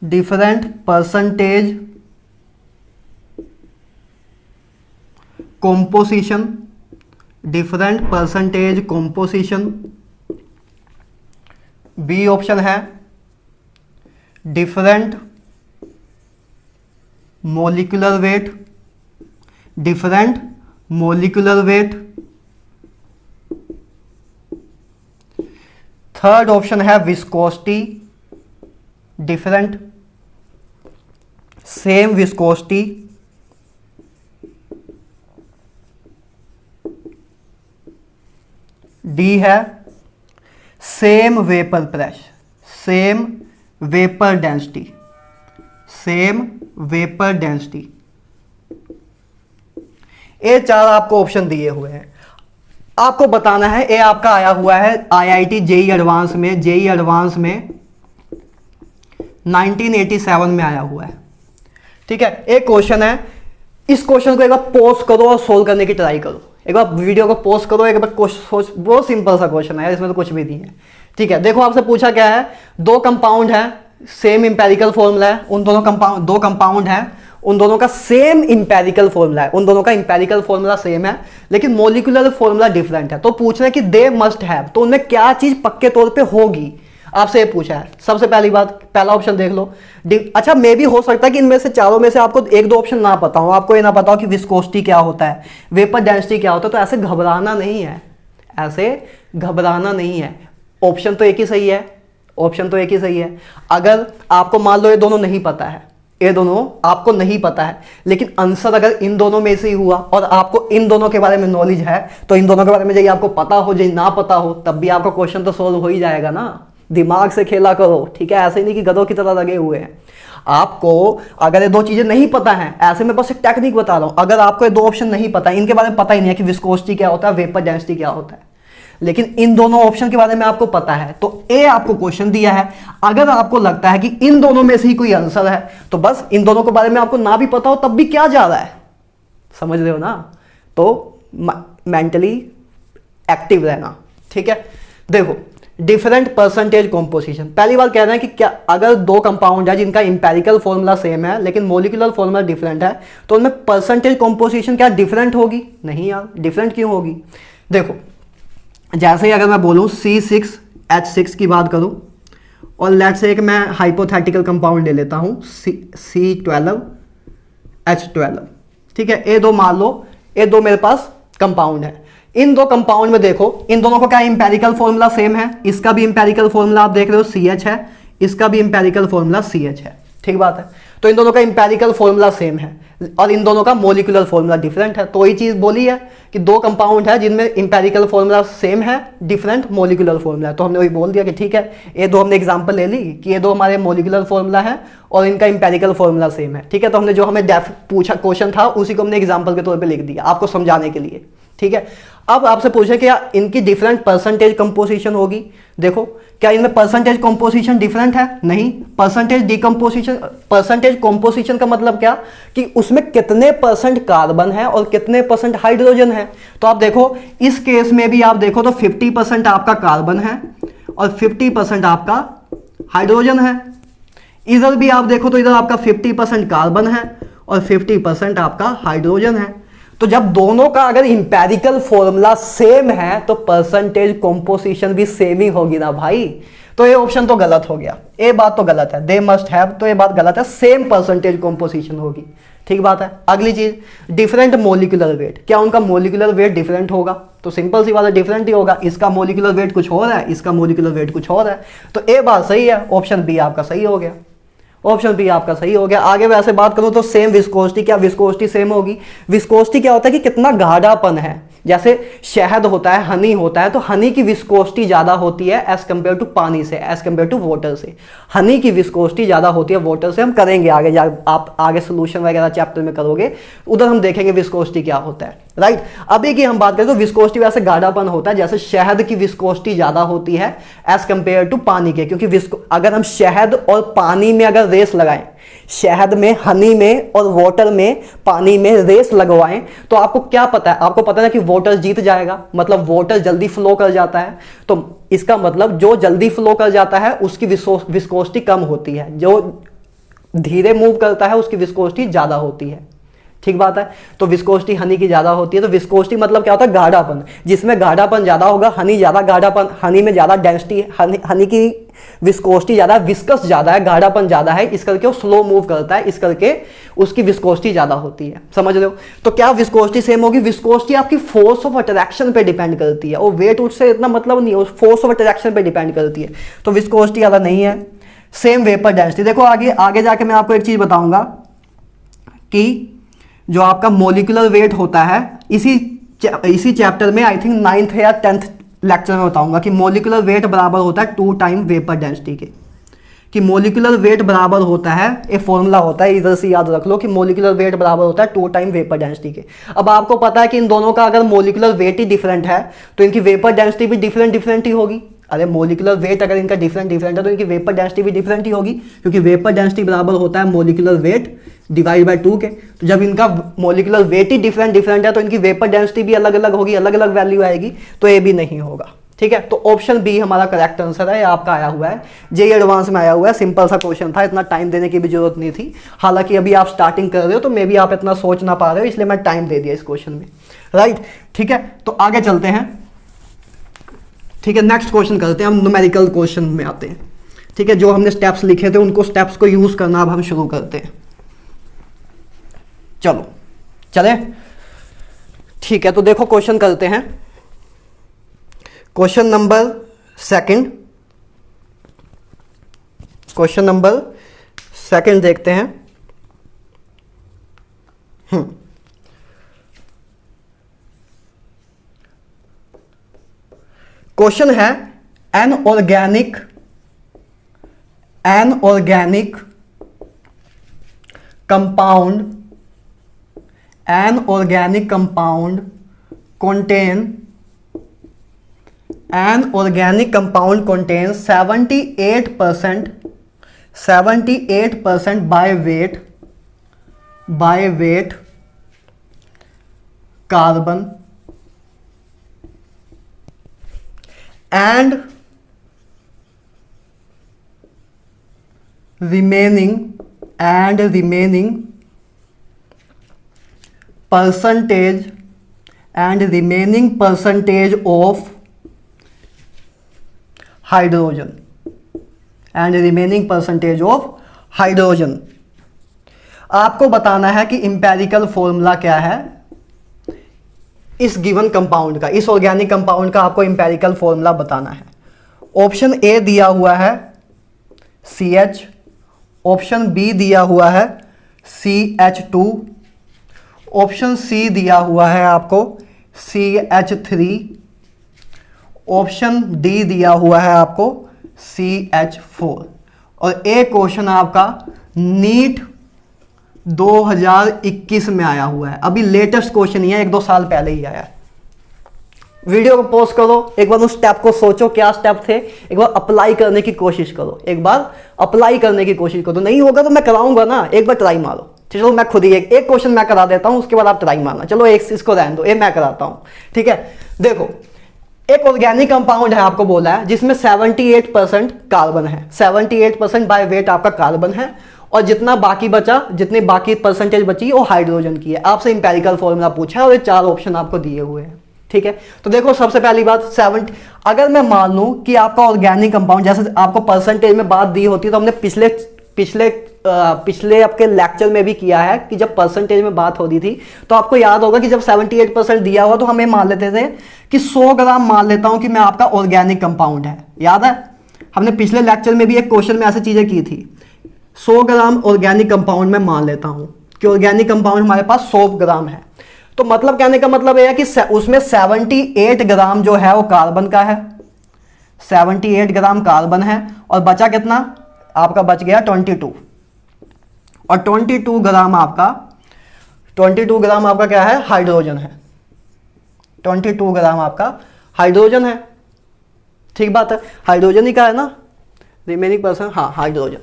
different percentage composition, B option है different molecular weight, third option है viscosity, different same viscosity, D है same vapour pressure, same vapour density. ये 4 आपको ऑप्शन दिए हुए हैं, आपको बताना है। ये आपका आया हुआ है आईआईटी जेई एडवांस में 1987 में आया हुआ है, ठीक है। एक क्वेश्चन है, इस क्वेश्चन को एक बार पॉज करो और सोल्व करने की ट्राई करो। एक बार वीडियो को पॉज करो, एक बार सोच, बहुत सिंपल सा क्वेश्चन है, इसमें तो कुछ भी नहीं है, ठीक है। देखो आपसे पूछा क्या है, 2 कंपाउंड है, सेम इंपेरिकल फॉर्मूला है, उन दोनों दो कंपाउंड है, उन दोनों का सेम इंपेरिकल फॉर्मूला है, उन दोनों का इंपेरिकल फॉर्मूला सेम है, लेकिन मॉलिक्यूलर फॉर्मूला डिफरेंट है। तो पूछना है कि दे मस्ट हैव, तो उनमें क्या चीज पक्के तौर पे होगी, आपसे ये पूछा है। सबसे पहली बात, पहला ऑप्शन देख लो। अच्छा मे भी हो सकता है कि इनमें से चारों में से आपको 1-2 ऑप्शन ना पता हो, आपको ये ना पता हो कि विस्कोसिटी क्या होता है, वेपर डेंसिटी क्या होता है, तो ऐसे घबराना नहीं है, ऑप्शन तो एक ही सही है। अगर आपको मान लो ये दोनों नहीं पता है, ये दोनों आपको नहीं पता है, लेकिन आंसर अगर इन दोनों में से ही हुआ और आपको इन दोनों के बारे में नॉलेज है, तो इन दोनों के बारे में यदि आपको पता हो, यदि ना पता हो, तब भी आपका क्वेश्चन तो सोल्व हो ही जाएगा ना। दिमाग से खेला करो, ठीक है, ऐसे नहीं कि गधों की तरह लगे हुए हैं। आपको अगर ये 2 चीजें नहीं पता है, ऐसे में बस एक टेक्निक बता रहा हूं, अगर आपको ये 2 ऑप्शन नहीं पता है, इनके बारे में पता ही नहीं है कि विस्कोसिटी क्या होता है, वेपर डेंसिटी क्या होता है, लेकिन इन दोनों ऑप्शन के बारे में आपको पता है, तो ए आपको क्वेश्चन दिया है। अगर आपको लगता है कि इन दोनों में से ही कोई आंसर है, तो बस इन दोनों के बारे में आपको ना भी पता हो तब भी क्या जा रहा है, समझ रहे हो ना। तो मेंटली एक्टिव रहना, ठीक है। देखो डिफरेंट परसेंटेज कॉम्पोजिशन। पहली बार कह रहे हैं कि क्या अगर दो कंपाउंड है जिनका इंपेरिकल फॉर्मूला सेम है लेकिन मोलिकुलर फॉर्मूला डिफरेंट है तो उनमें परसेंटेज कॉम्पोजिशन क्या डिफरेंट होगी? नहीं यार, डिफरेंट क्यों होगी? देखो, जैसे ही अगर मैं बोलूं C6H6 की बात करूं और लेट्स से एक मैं हाइपोथेटिकल कंपाउंड ले लेता हूं C12H12, ठीक है, ये दो मान लो, ये दो मेरे पास कंपाउंड है। इन दो कंपाउंड में देखो, इन दोनों को क्या इंपेरिकल फॉर्मूला सेम है? इसका भी इंपेरिकल फॉर्मूला आप देख रहे हो CH है, इसका भी इंपेरिकल फॉर्मूला CH है, ठीक बात है। तो इन दोनों का इंपेरिकल फॉर्मूला सेम है और इन दोनों का मोलिकुलर फॉर्मूला डिफरेंट है। तो ये चीज बोली है कि दो कंपाउंड है जिनमें इंपेरिकल फॉर्मूला सेम है, डिफरेंट मोलिकुलर फॉर्मूला है। तो हमने वही बोल दिया कि ठीक है, ये दो हमने एग्जांपल ले ली कि ये दो हमारे मोलिकुलर फॉर्मूला है और इनका इंपेरिकल फॉर्मूला सेम है, ठीक है। तो हमने जो हमें पूछा क्वेश्चन था उसी को हमने एग्जाम्पल के तौर पर लिख दिया आपको समझाने के लिए, ठीक है। अब आपसे पूछे क्या इनकी डिफरेंट परसेंटेज कंपोजिशन होगी? देखो, क्या इनमें परसेंटेज कंपोजिशन डिफरेंट है? नहीं। परसेंटेज डिकम्पोजिशन, परसेंटेज कंपोजिशन का मतलब क्या कि उसमें कितने परसेंट कार्बन है और कितने परसेंट हाइड्रोजन है। तो आप देखो, इस केस में भी आप देखो तो 50% आपका कार्बन है और 50% आपका हाइड्रोजन है। इधर भी आप देखो तो इधर आपका 50% कार्बन है और 50% आपका हाइड्रोजन है। तो जब दोनों का अगर इंपेरिकल फॉर्मूला सेम है तो परसेंटेज कंपोजिशन भी सेम ही होगी ना भाई। तो ये ऑप्शन तो गलत हो गया, ये बात तो गलत है, दे मस्ट हैव, तो ये बात गलत है, सेम परसेंटेज कंपोजिशन होगी, ठीक बात है। अगली चीज, डिफरेंट मोलिकुलर वेट, क्या उनका मोलिकुलर वेट डिफरेंट होगा? तो सिंपल सी बात है, डिफरेंट ही होगा। इसका मोलिकुलर वेट कुछ और है, इसका मोलिकुलर वेट कुछ और है। तो ये बात सही है, ऑप्शन बी आपका सही हो गया, ऑप्शन बी आपका सही हो गया। आगे वैसे बात करूं तो सेम विस्कोसिटी, क्या विस्कोसिटी सेम होगी? विस्कोसिटी क्या होता है कि कितना गाढ़ापन है। जैसे शहद होता है, हनी होता है, तो हनी की विस्कोसिटी ज्यादा होती है एज कंपेयर टू पानी से, एज कंपेयर टू वाटर से। हनी की विस्कोसिटी ज्यादा होती है वाटर से। हम करेंगे आगे, आप आगे सोल्यूशन वगैरह चैप्टर में करोगे, उधर हम देखेंगे विस्कोसिटी क्या होता है, राइट। अभी की हम बात करें तो विस्कोसिटी वैसे गाढ़ापन होता है, जैसे शहद की विस्कोसिटी ज्यादा होती है एज कंपेयर टू पानी के, क्योंकि अगर हम शहद और पानी में अगर रेस लगाएं, शहद में, हनी में और वाटर में, पानी में रेस लगवाएं, तो आपको क्या पता है? आपको पता है कि वाटर जीत जाएगा, मतलब वाटर जल्दी फ्लो कर जाता है। तो इसका मतलब जो जल्दी फ्लो कर जाता है उसकी विस्कोसिटी कम होती है, जो धीरे मूव करता है उसकी विस्कोसिटी ज्यादा होती है, ठीक बात है। तो विस्कोसिटी हनी की ज्यादा होती है। तो विस्कोसिटी मतलब क्या होता है? गाढ़ापन। जिसमें गाढ़ापन ज्यादा होगा, हनी ज्यादा गाढ़ापन, हनी में ज्यादा डेंसिटी, हनी की विस्कोसिटी ज्यादा, विस्कस ज्यादा है, गाढ़ापन ज्यादा है, इस करके वो स्लो मूव करता है, इस करके उसकी विस्कोसिटी ज्यादा होती है, समझ रहे हो। तो क्या विस्कोसिटी सेम होगी? विस्कोसिटी आपकी फोर्स ऑफ अट्रैक्शन पे डिपेंड करती है, और वेट उससे इतना मतलब नहीं है, उस फोर्स ऑफ अट्रैक्शन पे डिपेंड करती है। तो विस्कोसिटी ज्यादा नहीं है। Same vapour density. देखो आगे जाके मैं आपको एक चीज बताऊंगा कि जो आपका मोलिकुलर वेट होता है, इसी चैप्टर में आई थिंक 9th या 10th लेक्चर में बताऊंगा कि मोलिकुलर वेट बराबर होता है 2 टाइम वेपर डेंसिटी के, कि मोलिकुलर वेट बराबर होता है, ये फॉर्मूला होता है, इधर से याद रख लो कि मोलिकुलर वेट बराबर होता है 2 टाइम वेपर डेंसिटी के। अब आपको पता है कि इन दोनों का अगर मोलिकुलर वेट ही डिफरेंट है तो इनकी वेपर डेंसिटी भी डिफरेंट ही होगी। अरे मोलिकुलर वेट अगर इनका डिफरेंट है तो इनकी वेपर डेंसिटी भी डिफरेंट ही होगी, क्योंकि वेपर डेंसिटी बराबर होता है मोलिकुलर वेट डिवाइड बाय 2 के। तो जब इनका मोलिकुलर वेट ही डिफरेंट है तो इनकी वेपर डेंसिटी भी अलग अलग होगी, अलग अलग वैल्यू आएगी, तो ये भी नहीं होगा, ठीक है। तो ऑप्शन बी हमारा करेक्ट आंसर है, आपका आया हुआ है, जेईई एडवांस में आया हुआ है। सिंपल सा क्वेश्चन था, इतना टाइम देने की भी जरूरत नहीं थी। हालांकि अभी आप स्टार्टिंग कर रहे हो तो मे बी आप इतना सोच ना पा रहे हो, इसलिए मैं टाइम दे दिया इस क्वेश्चन में, राइट, ठीक है। तो आगे चलते हैं, ठीक है, नेक्स्ट क्वेश्चन करते हैं, हम न्यूमेरिकल क्वेश्चन में आते हैं, ठीक है। जो हमने स्टेप्स लिखे थे उनको स्टेप्स को यूज करना अब हम शुरू करते हैं। चलो चले, ठीक है। तो देखो क्वेश्चन करते हैं, क्वेश्चन नंबर 2, क्वेश्चन नंबर 2 देखते हैं। क्वेश्चन है an organic compound contains 78% by weight carbon and remaining percentage of hydrogen आपको बताना है कि इंपेरिकल फॉर्मूला क्या है इस गिवन कंपाउंड का, इस ऑर्गेनिक कंपाउंड का आपको इंपेरिकल फॉर्मूला बताना है। ऑप्शन ए दिया हुआ है CH, ऑप्शन बी दिया हुआ है CH2, ऑप्शन सी दिया हुआ है आपको CH3, ऑप्शन डी दिया हुआ है आपको CH4। और एक क्वेश्चन आपका नीट 2021 में आया हुआ है, अभी लेटेस्ट क्वेश्चन ही है, 1-2 साल पहले ही आया है। वीडियो को पॉज करो, एक बार उस स्टेप को सोचो क्या स्टेप थे, एक बार अप्लाई करने की कोशिश करो, एक बार अप्लाई करने की कोशिश करो। नहीं होगा तो मैं कराऊंगा ना, एक बार ट्राई मारो। चलो मैं खुद ही एक क्वेश्चन मैं करा देता हूं, उसके बाद आप ट्राई मारना। चलो एक इसको रहने दो, ये मैं कराता हूं, ठीक है। देखो एक ऑर्गेनिक कंपाउंड है, आपको बोला है जिसमें 78% कार्बन है, 78% बाय वेट आपका कार्बन है, और जितना बाकी बचा, जितनी बाकी परसेंटेज बची वो हाइड्रोजन की है। आपसे इंपेरिकल फॉर्मूला पूछा है और ये 4 ऑप्शन आपको दिए हुए हैं, ठीक है। तो देखो सबसे पहली बात 70, अगर मैं मान लूं कि आपका ऑर्गेनिक कंपाउंड, जैसे आपको परसेंटेज में बात दी होती है तो हमने पिछले आपके लेक्चर में भी किया है कि जब परसेंटेज में बात होती थी तो आपको याद होगा कि जब 78% दिया हुआ तो हमें मान लेते थे कि 100 ग्राम मान लेता हूं कि मैं आपका ऑर्गेनिक कंपाउंड है। याद है हमने पिछले लेक्चर में भी एक क्वेश्चन में ऐसी चीजें की थी। 100 ग्राम ऑर्गेनिक कंपाउंड में मान लेता हूं कि ऑर्गेनिक कंपाउंड हमारे पास 100 ग्राम है, तो मतलब कहने का मतलब यह है कि उसमें 78 ग्राम जो है वो कार्बन का है, 78 ग्राम कार्बन है, और बचा कितना आपका, बच गया 22, और 22 ग्राम आपका क्या है, हाइड्रोजन है। 22 ग्राम आपका हाइड्रोजन है, ठीक बात है, हाइड्रोजन ही का है ना, रिमेनिंग परसेंट, हाँ हाइड्रोजन,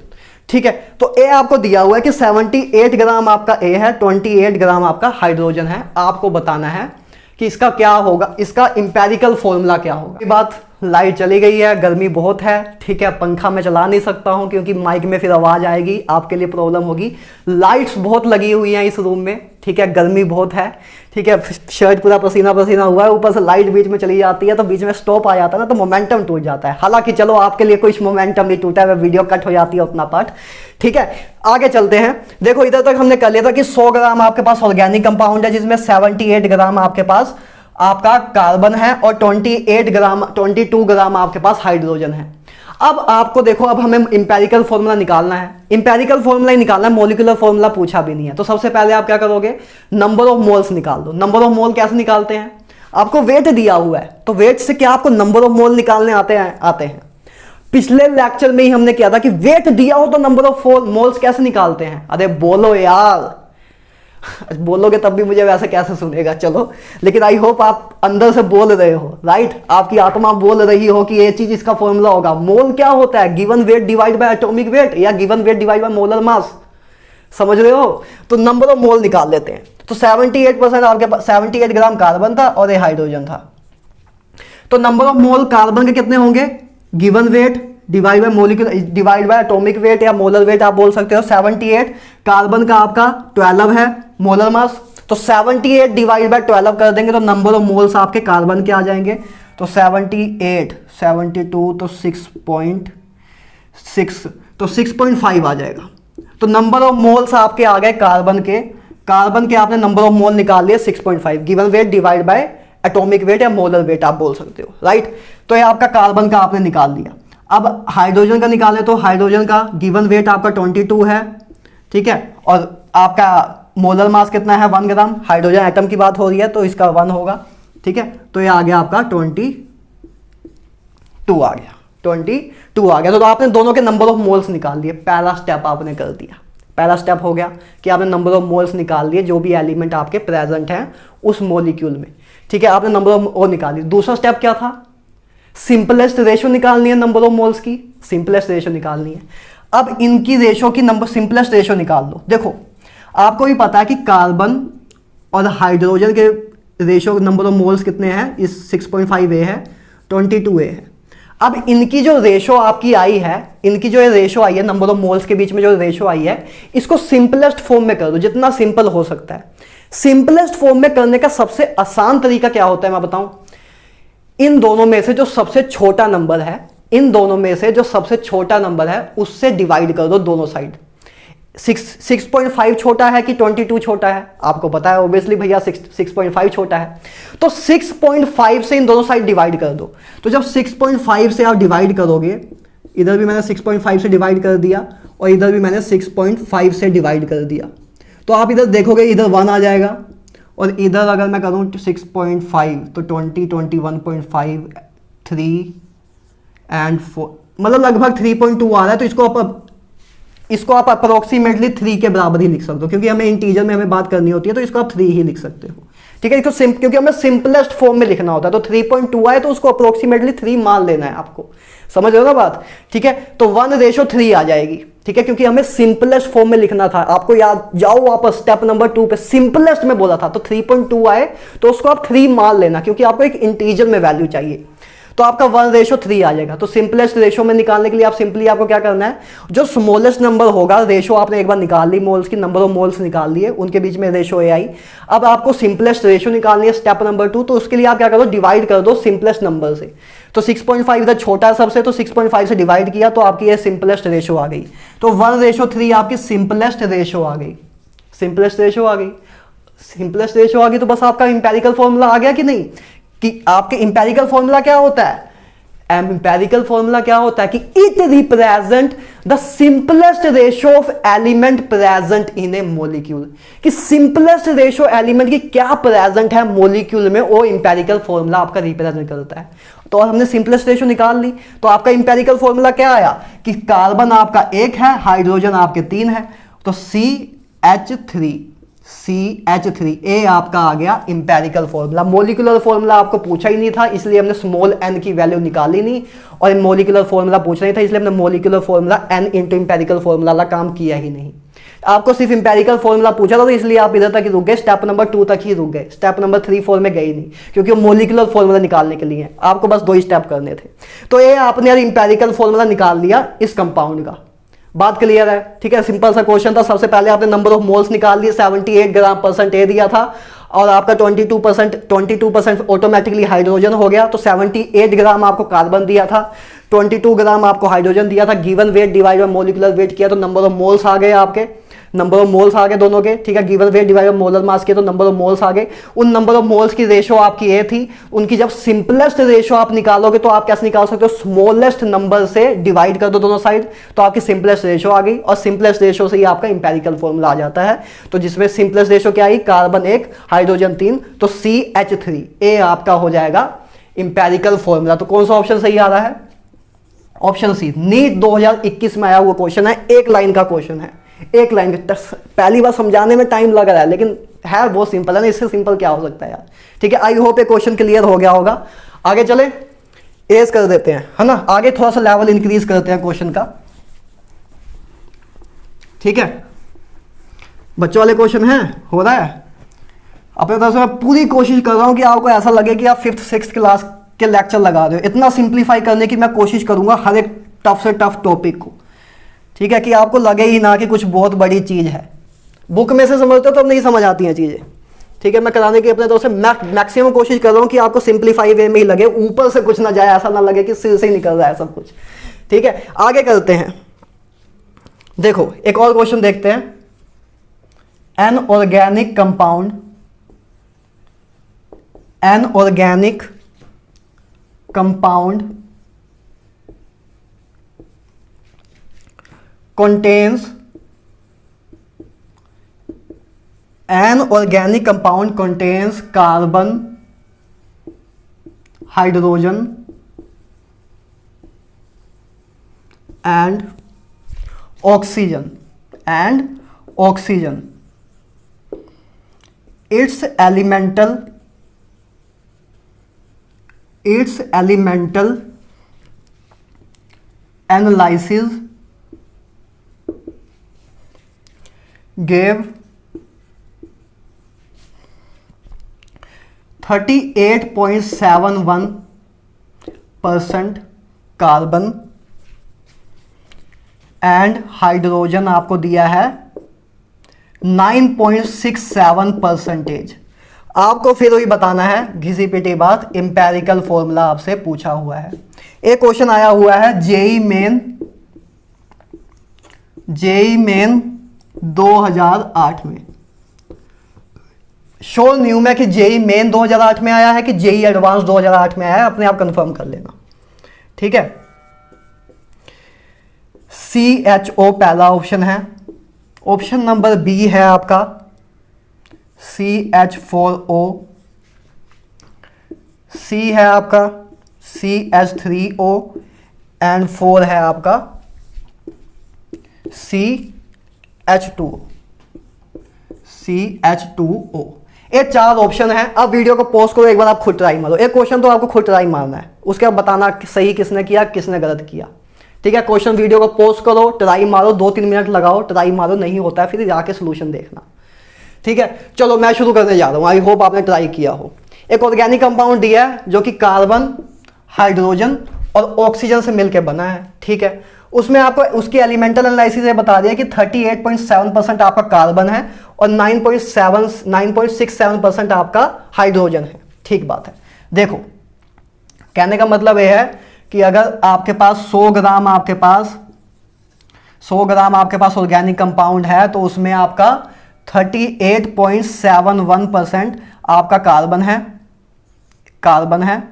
ठीक है। तो ए आपको दिया हुआ है कि 78 ग्राम आपका ए है, 28 ग्राम आपका हाइड्रोजन है। आपको बताना है कि इसका क्या होगा, इसका इंपेरिकल फॉर्मूला क्या होगा। बात, लाइट चली गई है, गर्मी बहुत है, ठीक है, पंखा मैं चला नहीं सकता हूं क्योंकि माइक में फिर आवाज आएगी, आपके लिए प्रॉब्लम होगी। लाइट्स बहुत लगी हुई हैं इस रूम में, ठीक है, गर्मी बहुत है, ठीक है, शर्ट पूरा पसीना पसीना हुआ है, ऊपर से लाइट बीच में चली जाती है तो बीच में स्टॉप आ जाता है ना, तो मोमेंटम टूट जाता है। हालांकि चलो आपके लिए कोई मोमेंटम नहीं टूटा है, वीडियो कट हो जाती है उतना पार्ट, ठीक है। आगे चलते हैं। देखो इधर तक हमने कर लिया था कि 100 ग्राम आपके पास ऑर्गेनिक कंपाउंड है जिसमें 78 ग्राम आपके पास आपका कार्बन है और 22 ग्राम आपके पास हाइड्रोजन है। अब आपको देखो, अब हमें इंपेरिकल फॉर्मूला निकालना है, इंपेरिकल फॉर्मूला ही निकालना है, मॉलिक्यूलर फॉर्मूला पूछा भी नहीं है। तो सबसे पहले आप क्या करोगे, नंबर ऑफ मोल्स निकाल दो। नंबर ऑफ मोल कैसे निकालते हैं, आपको वेट दिया हुआ है तो वेट से क्या आपको नंबर ऑफ मोल निकालने आते हैं। पिछले लेक्चर में ही हमने किया था कि वेट दिया हो तो नंबर ऑफ मोल्स कैसे निकालते हैं। अरे बोलो यार, बोलोगे तब भी मुझे वैसे कैसे सुनेगा, चलो, लेकिन आई होप आप अंदर से बोल रहे हो, राइट, आपकी आत्मा बोल रही हो कि ये चीज इसका फॉर्मूला होगा। मोल क्या होता है, given weight divide by atomic weight या given weight divide by molar mass, समझ रहे हो। तो नंबर ऑफ मोल निकाल लेते हैं। तो 78% आपके पास 78 ग्राम कार्बन था और ये हाइड्रोजन था, तो नंबर ऑफ मोल कार्बन के कितने होंगे, given weight divide bye molecular divide by atomic weight या मोलर वेट आप बोल सकते हो। 78 कार्बन का आपका 12 है मोलर मास, तो 78 डिवाइड बाय 12 कर देंगे तो नंबर ऑफ मोल्स आपके कार्बन के आ जाएंगे। तो 78 72 तो 6.6 तो 6.5 आ जाएगा। तो नंबर ऑफ मोल्स आपके आ गए कार्बन के आपने नंबर ऑफ मोल निकाल लिए 6.5, given weight divide by atomic weight या मोलर वेट आप बोल सकते हो, राइट। तो ये आपका कार्बन का आपने निकाल दिया। अब हाइड्रोजन का निकालें तो हाइड्रोजन का गिवन वेट आपका 22 है, ठीक है, और आपका मोलर मास कितना है 1 ग्राम, हाइड्रोजन एटम की बात हो रही है तो इसका 1 होगा, ठीक है। तो ये आ गया आपका 22 आ गया, 22 आ गया। तो आपने दोनों के नंबर ऑफ मोल्स निकाल लिए, पहला स्टेप आपने कर दिया। पहला स्टेप हो गया कि आपने नंबर ऑफ मोल्स निकाल लिए जो भी एलिमेंट आपके प्रेजेंट हैं उस मॉलिक्यूल में, ठीक है, आपने नंबर ऑफ मोल निकाल ली। दूसरा स्टेप क्या था, सिंपलेस्ट रेशो निकालनी है नंबर ऑफ मोल्स की, सिंपलेस्ट रेशो निकालनी है। अब इनकी रेशो की नंबर सिंपलेस्ट रेशो निकाल दो। देखो आपको भी पता है कि कार्बन और हाइड्रोजन के रेशो नंबर ऑफ मोल्स कितने हैं, इस 6.5 ए है, 22 ए है। अब इनकी जो रेशो आपकी आई है, इनकी जो रेशो आई है नंबर ऑफ मोल्स के बीच में जो रेशो आई है, इसको सिंपलेस्ट फॉर्म में कर दो जितना सिंपल हो सकता है। सिंपलेस्ट फॉर्म में करने का सबसे आसान तरीका क्या होता है मैं बताऊं, इन दोनों में से जो सबसे छोटा नंबर है, इन दोनों में से जो सबसे छोटा नंबर है उससे डिवाइड कर दो दोनों साइड। 6.5 छोटा है कि 22 छोटा है, आपको पता है ऑब्वियसली भैया 6.5 छोटा है, तो 6.5 से इन दोनों साइड डिवाइड कर दो। तो जब 6.5 से आप डिवाइड करोगे, इधर भी मैंने 6.5 से डिवाइड कर दिया और इधर भी मैंने 6.5 से डिवाइड कर दिया, तो आप इधर देखोगे इधर 1 आ जाएगा और इधर अगर मैं करूँ 6.5 तो 21.5 3 एंड 4, मतलब लगभग 3.2 आ रहा है। तो इसको आप अप्रोक्सीमेटली 3 के बराबर ही लिख सकते हो, क्योंकि हमें इंटीजर में हमें बात करनी होती है तो इसको आप 3 ही लिख सकते हो, ठीक है। इसको क्योंकि हमें सिंपलेस्ट फॉर्म में लिखना होता है, तो 3.2 आए तो उसको अप्रोक्सीमेटली 3 मान लेना है आपको, समझ रहे हो ना बात, ठीक है। तो 1:3 आ जाएगी, ठीक है, क्योंकि हमें सिंपलेस्ट फॉर्म में लिखना था। आपको याद, जाओ वापस स्टेप नंबर 2 पे, सिंपलेस्ट में बोला था, तो 3.2 आए तो उसको आप 3 मान लेना, क्योंकि आपको एक इंटीजर में वैल्यू चाहिए, तो आपका 1:3 आ जाएगा। तो सिंपलेस्ट रेशो में निकालने के लिए आप सिंपली आपको क्या करना है, जो स्मॉलेस्ट नंबर होगा, रेशो आपने एक बार निकाल ली, मोल्स की नंबर ऑफ मोल्स निकाल लिए, उनके बीच में रेशो ए आई। अब आपको सिंपलेस्ट रेशो निकालनी है स्टेप नंबर 2, तो उसके लिए आप क्या करो, डिवाइड कर दो सिंपलेस्ट नंबर से। तो 6.5 इधर छोटा सबसे, तो 6.5 से डिवाइड किया तो आपकी ये सिंपलेस्ट रेशो आ गई। तो 1:3 आपकी सिंपलेस्ट रेशो आ गई, सिंपलेस्ट रेशो आ गई, सिंपलेस्ट रेशो आ गई। तो बस आपका इंपेरिकल फॉर्मूला आ गया कि नहीं, कि आपके इंपेरिकल फॉर्मूला क्या होता है, एम्पिरिकल फॉर्मूला क्या होता है कि it represent the simplest ratio of element present in A molecule, कि सिंपलेस्ट रेशो एलिमेंट की क्या प्रेजेंट है मॉलिक्यूल में, वो इंपेरिकल फॉर्मूला आपका रिप्रेजेंट करता है। तो हमने सिंपलेस्ट रेशो निकाल ली, तो आपका इंपेरिकल फॉर्मूला क्या आया कि कार्बन आपका 1 है, हाइड्रोजन आपके 3 है, तो CH3 ए आपका आ गया इंपेरिकल फॉर्मूला। मोलिकुलर फॉर्मूला आपको पूछा ही नहीं था, इसलिए हमने स्मॉल n की वैल्यू निकाली नहीं, और मोलिकुलर फॉर्मूला पूछा नहीं था, इसलिए हमने molecular formula n into empirical formula वाला काम किया ही नहीं। आपको सिर्फ इंपेरिकल फॉर्मूला पूछा था, तो इसलिए आप इधर तक ही रुक गए, स्टेप नंबर 2 तक ही रुक गए, स्टेप नंबर 3 4 में गए ही नहीं, क्योंकि वो मोलिकुलर फॉर्मूला निकालने के लिए आपको बस 2 ही स्टेप करने थे। तो ये आपने यार इंपेरिकल फॉर्मूला निकाल लिया इस कंपाउंड का, बात क्लियर है, ठीक है। सिंपल सा क्वेश्चन था। सबसे पहले आपने नंबर ऑफ मोल्स निकाल लिए, 78 ग्राम परसेंट ए दिया था, और आपका 22% ऑटोमेटिकली हाइड्रोजन हो गया, तो 78 ग्राम आपको कार्बन दिया था, 22 ग्राम आपको हाइड्रोजन दिया था। Given weight divide bye molecular weight किया तो नंबर ऑफ मोल्स आ गए आपके, नंबर ऑफ मोल्स आ गए दोनों के, ठीक है। Given weight divide by molar मास किया तो नंबर ऑफ मोल्स आ गए। उन नंबर ऑफ मोल्स की रेशो आपकी ए थी, उनकी जब सिंपलेस्ट रेशो आप निकालोगे तो आप कैसे निकाल सकते हो, स्मॉलेस्ट नंबर से डिवाइड कर दो दोनों साइड, तो आपकी सिंपलेस्ट रेशो आ गई, और सिंपलेस्ट रेशो से ही आपका इंपेरिकल फॉर्मूला आ जाता है। तो जिसमें सिंपलेस्ट रेशो क्या आई, कार्बन 1 हाइड्रोजन 3, तो CH3 ए आपका हो जाएगा इंपेरिकल फॉर्मूला। तो कौन सा ऑप्शन सही आ रहा है, ऑप्शन सी। नीट 2021 में आया हुआ क्वेश्चन है, एक लाइन का क्वेश्चन है, एक लाइन का। पहली बार समझाने में टाइम लग रहा है, लेकिन है बहुत सिंपल है ना, इससे सिंपल क्या हो सकता है यार, ठीक है। आई होप ये क्वेश्चन क्लियर हो गया होगा। आगे चले, एज कर देते हैं, है ना, आगे थोड़ा सा लेवल इंक्रीज करते हैं क्वेश्चन का, ठीक है। बच्चों वाले क्वेश्चन है, हो रहा है अपने तरफ से। मैं पूरी कोशिश कर रहा हूं कि आपको ऐसा लगे कि आप 5th 6th क्लास के लेक्चर लगा रहे हो, इतना सिंप्लीफाई करने की मैं कोशिश करूंगा हर एक टफ से टफ टॉपिक को, ठीक है, कि आपको लगे ही ना कि कुछ बहुत बड़ी चीज है। बुक में से समझते हो तो अब नहीं समझ आती हैं चीजें, ठीक है। मैं कराने की अपने तरफ से मैक्सिमम कोशिश कर रहा हूं कि आपको सिंप्लीफाई वे में ही लगे, ऊपर से कुछ ना जाए, ऐसा ना लगे कि सिर से ही निकल रहा है सब कुछ, ठीक है। आगे करते हैं, देखो एक और क्वेश्चन देखते हैं। An organic compound contains carbon, hydrogen and oxygen. Its elemental analysis gave 38.71% carbon and hydrogen आपको दिया है 9.67%। आपको फिर वही बताना है, घिसी पिटी बात, इंपेरिकल फॉर्मूला आपसे पूछा हुआ है। एक क्वेश्चन आया हुआ है जेई मेन 2008 में। श्योर नहीं हूं मैं कि जेई मेन 2008 में आया है कि जेई एडवांस 2008 में आया है, अपने आप कंफर्म कर लेना, ठीक है। CHO पहला ऑप्शन है। ऑप्शन नंबर बी है आपका CH4O, C है आपका CH3O एंड 4 है आपका CH2O। ये 4 ऑप्शन है। अब वीडियो को पॉज करो, एक बार आप खुद ट्राई मारो। एक क्वेश्चन तो आपको खुद ट्राई मारना है, उसके बाद बताना सही किसने किया किसने गलत किया, ठीक है। क्वेश्चन वीडियो को पॉज करो, ट्राई मारो, 2-3 मिनट लगाओ, ट्राई मारो, नहीं होता है फिर जाके सोल्यूशन देखना, ठीक है। चलो मैं शुरू करने जा रहा हूं, आई होप आपने ट्राई किया हो। एक ऑर्गेनिक कंपाउंड दिया है जो कि कार्बन, हाइड्रोजन और ऑक्सीजन से मिलकर बना है, ठीक है। उसमें आपको उसकी एलिमेंटल एनालिसिस ये बता दिया कि 38.7% आपका कार्बन है और 9.67% आपका हाइड्रोजन है, ठीक बात है। देखो कहने का मतलब यह है कि अगर आपके पास 100 ग्राम आपके पास ऑर्गेनिक कंपाउंड है तो उसमें आपका 38.71% आपका कार्बन है,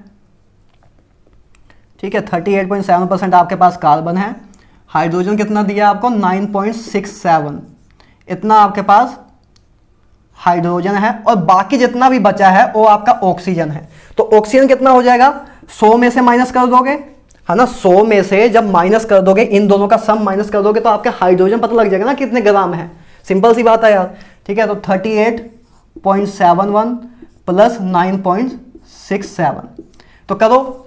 ठीक है। 38.7% आपके पास कार्बन है। हाइड्रोजन कितना दिया आपको 9.67, इतना आपके पास हाइड्रोजन है और बाकी जितना भी बचा है वो आपका ऑक्सीजन है। तो ऑक्सीजन कितना हो जाएगा, 100 में से माइनस कर दोगे, है ना। 100 में से जब माइनस कर दोगे, इन दोनों का सम माइनस कर दोगे तो आपके हाइड्रोजन पता लग जाएगा ना कितने ग्राम है। सिंपल सी बात है यार, ठीक है। तो 38.71 प्लस 9.67, तो करो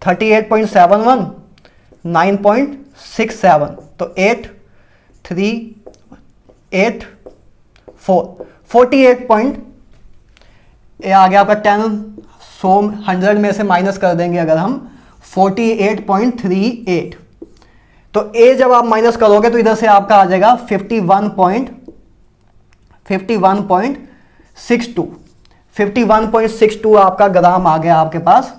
38.71 9.67, तो 48 ये आ गया आपका 10, 100 में से माइनस कर देंगे अगर हम 48.38, तो ए जब आप माइनस करोगे तो इधर से आपका आ जाएगा 51.62 आपका ग्राम आ गया आपके पास,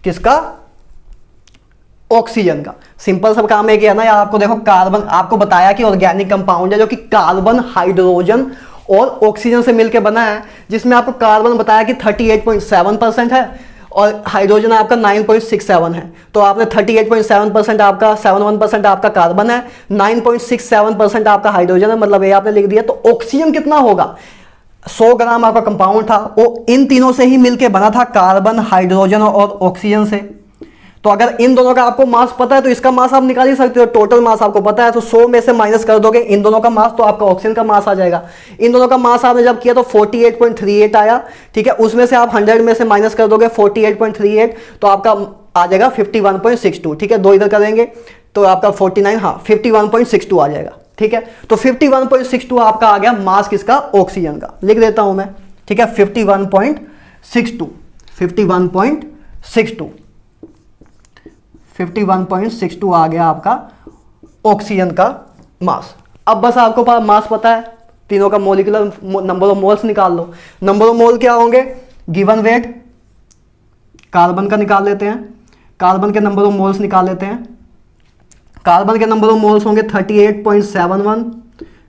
किसका, ऑक्सीजन का। सिंपल सब काम है किया ना यार। आपको देखो कार्बन, आपको बताया कि ऑर्गेनिक कंपाउंड है जो कि कार्बन, हाइड्रोजन और ऑक्सीजन से मिलकर बना है, जिसमें आपको कार्बन बताया कि 38.7% है और हाइड्रोजन आपका 9.67 है। तो आपने 38.7% आपका 71% आपका कार्बन है, 9.67% आपका हाइड्रोजन है, मतलब ये आपने लिख दिया। तो ऑक्सीजन कितना होगा, 100 ग्राम आपका कंपाउंड था, वो इन तीनों से ही मिलके बना था, कार्बन, हाइड्रोजन और ऑक्सीजन से। तो अगर इन दोनों का आपको मास पता है तो इसका मास आप निकाल ही सकते हो, टोटल मास आपको पता है। तो 100 में से माइनस कर दोगे इन दोनों का मास तो आपका ऑक्सीजन का मास आ जाएगा। इन दोनों का मास आपने जब किया तो 48.38 आया, ठीक है। उसमें से आप 100 में से माइनस कर दोगे 48.38 तो आपका आ जाएगा 51.62, ठीक है। 2 इधर करेंगे तो आपका 49, हाँ 51.62 आ जाएगा, ठीक है। तो 51.62 आपका आ गया मास किसका, ऑक्सीजन का। लिख देता हूं मैं, ठीक है। 51.62 आ गया आपका ऑक्सीजन का मास। अब बस आपको मास पता है, तीनों का मोलिकुलर नंबर ऑफ मोल्स निकाल लो। नंबर ऑफ मोल क्या होंगे, गिवन वेट कार्बन का निकाल लेते हैं, कार्बन के नंबर ऑफ मोल्स निकाल लेते हैं। कार्बन के नंबर ऑफ मोल्स होंगे 38.71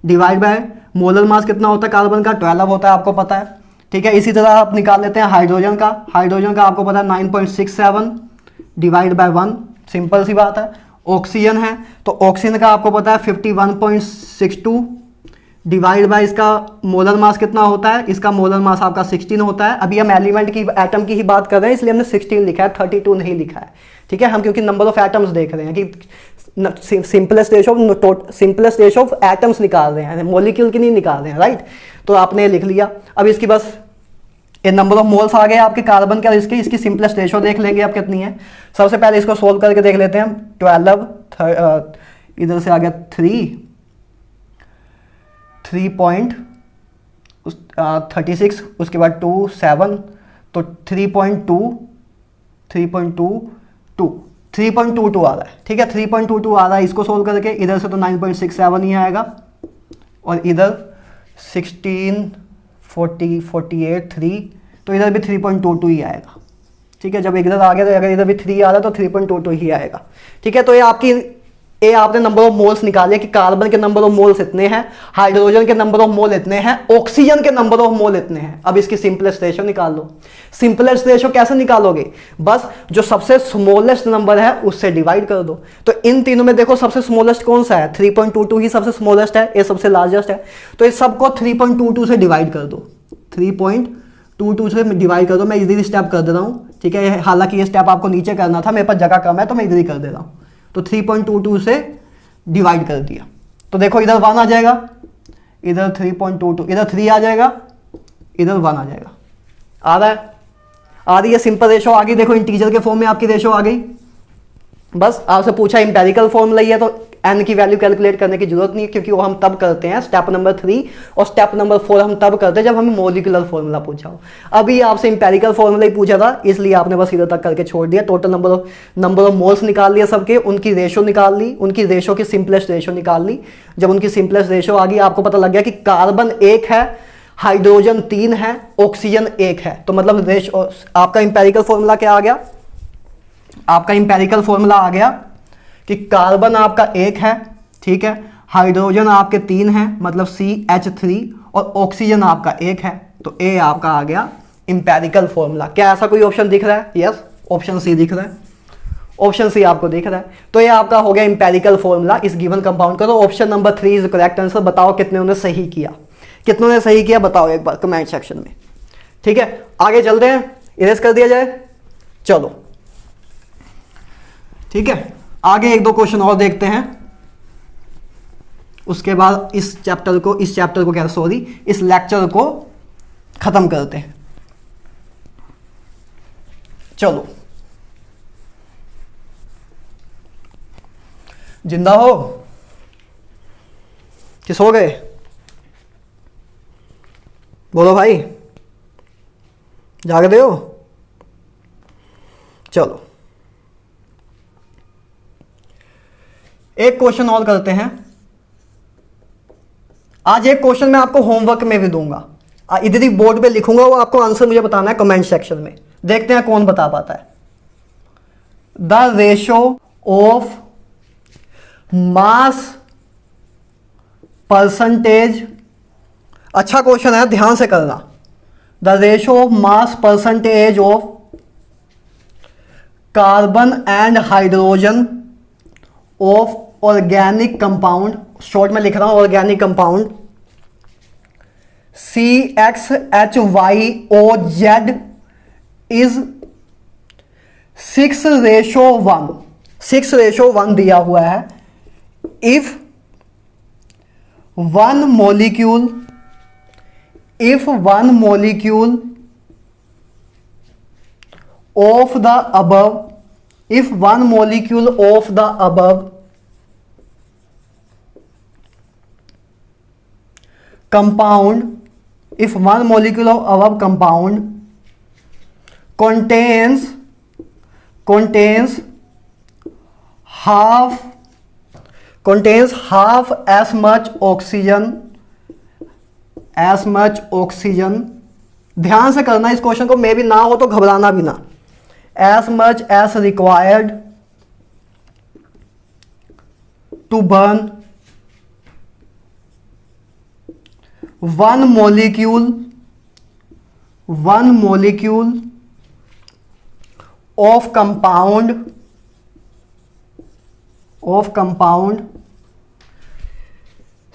डिवाइड बाय मोलर मास कितना होता है कार्बन का, 12 होता है, आपको पता है, ठीक है। इसी तरह आप निकाल लेते हैं हाइड्रोजन का आपको पता है 9.67 डिवाइड बाय 1, सिंपल सी बात है। ऑक्सीजन है तो ऑक्सीजन का आपको पता है 51.62 डिवाइड बाय इसका मोलर मास कितना होता है, इसका मोलर मास आपका 16 होता है। अभी हम एलिमेंट की, एटम की ही बात कर रहे हैं, इसलिए हमने 16 लिखा है, 32 नहीं लिखा है, ठीक है। हम क्योंकि नंबर ऑफ एटम्स देख रहे हैं कि सिंपलेस्ट रेशियो ऑफ एटम्स निकाल रहे हैं, मॉलिक्यूल की नहीं निकाल रहे हैं, राइट। तो आपने लिख लिया। अब इसकी बस ये नंबर ऑफ मोल्स आ गए आपके कार्बन के और इसकी सिंपलेस्ट रेशियो देख लेंगे आप कितनी है। सबसे पहले इसको सोल्व करके देख लेते हैं। 12 इधर से आ गया 3.36, उसके बाद 2 7, तो 3.2 टू 3.22 आ रहा है, ठीक है 3.22 आ रहा है। इसको सोल्व करके इधर से तो 9.67 ही आएगा और इधर 16 40 48 3, तो इधर भी 3.22 ही आएगा, ठीक है। जब इधर आ गया तो अगर इधर भी 3 आ रहा तो 3.22 ही आएगा, ठीक है। तो ये आपने नंबर ऑफ मोल्स निकाले कि कार्बन के नंबर ऑफ मोल्स इतने हैं, हाइड्रोजन के नंबर ऑफ मोल इतने हैं, ऑक्सीजन के नंबर ऑफ मोल इतने हैं। अब इसकी सिंपलेस्ट रेशो निकाल लो। सिंपलेस्ट रेशो कैसे निकालोगे? बस जो सबसे स्मॉलेस्ट नंबर है उससे डिवाइड कर दो। तो इन तीनों में देखो सबसे स्मॉलेस्ट कौन सा है? 3.22 ही सबसे स्मॉलेस्ट है, ये सबसे लार्जेस्ट है। तो इस सबको 3.22 से डिवाइड कर दो, 3.22 से डिवाइड कर दो। मैं इधर स्टेप कर दे रहा हूँ, ठीक है। हालांकि ये स्टेप आपको नीचे करना था, मेरे पास जगह कम है तो मैं इधर ही कर दे रहा हूँ। तो 3.22 से डिवाइड कर दिया तो देखो इधर 1 आ जाएगा, इधर 3.22, इधर 3 आ जाएगा, इधर 1 आ जाएगा। आ रहा है? आ रही है सिंपल रेशो आ गई। देखो इंटीजर के फॉर्म में आपकी रेशो आ गई। बस आपसे पूछा इंपेरिकल फॉर्मूला ही है तो n की वैल्यू कैलकुलेट करने की जरूरत नहीं है, क्योंकि वो हम तब करते हैं स्टेप नंबर 3 और स्टेप नंबर 4 हम तब करते हैं जब हमें मॉलिक्यूलर फॉर्मूला पूछा हो। अभी आपसे इंपेरिकल फॉर्मूला ही पूछा था, इसलिए आपने बस इधर तक करके छोड़ दिया। टोटल नंबर ऑफ मोल्स निकाल लिया सबके, उनकी रेशो निकाल ली, उनकी रेशो की सिंपलेस्ट रेशो निकाल ली। जब उनकी सिंपलेस्ट रेशो आ गई आपको पता लग गया कि कार्बन 1 है, हाइड्रोजन 3 है, ऑक्सीजन 1 है। तो मतलब रेशो आपका इंपेरिकल फॉर्मूला क्या आ गया? आपका इंपेरिकल फॉर्मूला आ गया कि कार्बन आपका 1 है, ठीक है, हाइड्रोजन आपके 3 है मतलब CH3 और ऑक्सीजन आपका 1 है। तो ए आपका आ गया इंपेरिकल फॉर्मूला। क्या ऐसा कोई ऑप्शन दिख रहा है? यस, ऑप्शन सी दिख रहा है, ऑप्शन सी आपको दिख रहा है। तो ये आपका हो गया इंपेरिकल फॉर्मूला इस गिवन कंपाउंड का। तो option number 3 is correct answer. बताओ कितने ने सही किया, कितनों ने सही किया बताओ एक बार कमेंट सेक्शन में, ठीक है। आगे चलते हैं, इरेज कर दिया जाए, चलो ठीक है। आगे एक दो क्वेश्चन और देखते हैं, उसके बाद इस चैप्टर को क्या सॉरी इस लेक्चर को खत्म करते हैं। चलो, जिंदा हो कि सो गए? बोलो भाई, जाग रहे हो? चलो एक क्वेश्चन और करते हैं। आज एक क्वेश्चन मैं आपको होमवर्क में भी दूंगा, इधर ही बोर्ड पे लिखूंगा, वो आपको आंसर मुझे बताना है कमेंट सेक्शन में। देखते हैं कौन बता पाता है। The ratio of mass percentage, अच्छा क्वेश्चन है, ध्यान से करना। The ratio of mass percentage of carbon and hydrogen of organic compound, short में लिख रहा हूं ऑर्गेनिक कंपाउंड, CXHYOZ इज 6:1, 6:1 दिया हुआ है। If one molecule of the above, if one molecule of the above compound, if one molecule of above compound contains half as much oxygen, ध्यान से करना इस क्वेश्चन को, मे भी ना हो तो घबराना भी ना। as much as required to burn one molecule of compound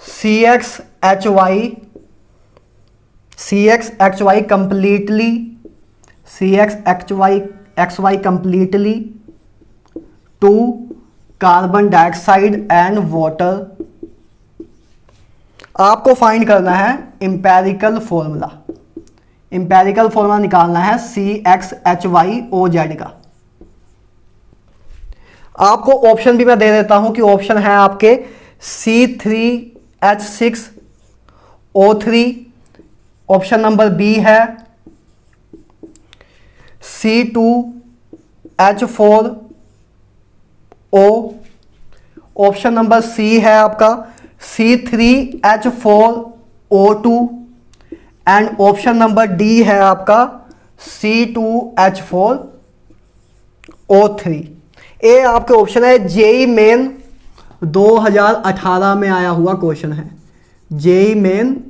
CXHY completely to carbon dioxide and water. आपको फाइंड करना है इंपेरिकल फॉर्मूला निकालना है CXHYOZ का। आपको ऑप्शन भी मैं दे देता हूं कि ऑप्शन है आपके C3H6O3, ऑप्शन नंबर बी है C2H4 O, option number C है आपका C3H4O2 and option number D है आपका C2H4O3। ये आपके ऑप्शन है। जेई मेन 2018 में आया हुआ क्वेश्चन है। जेई मेन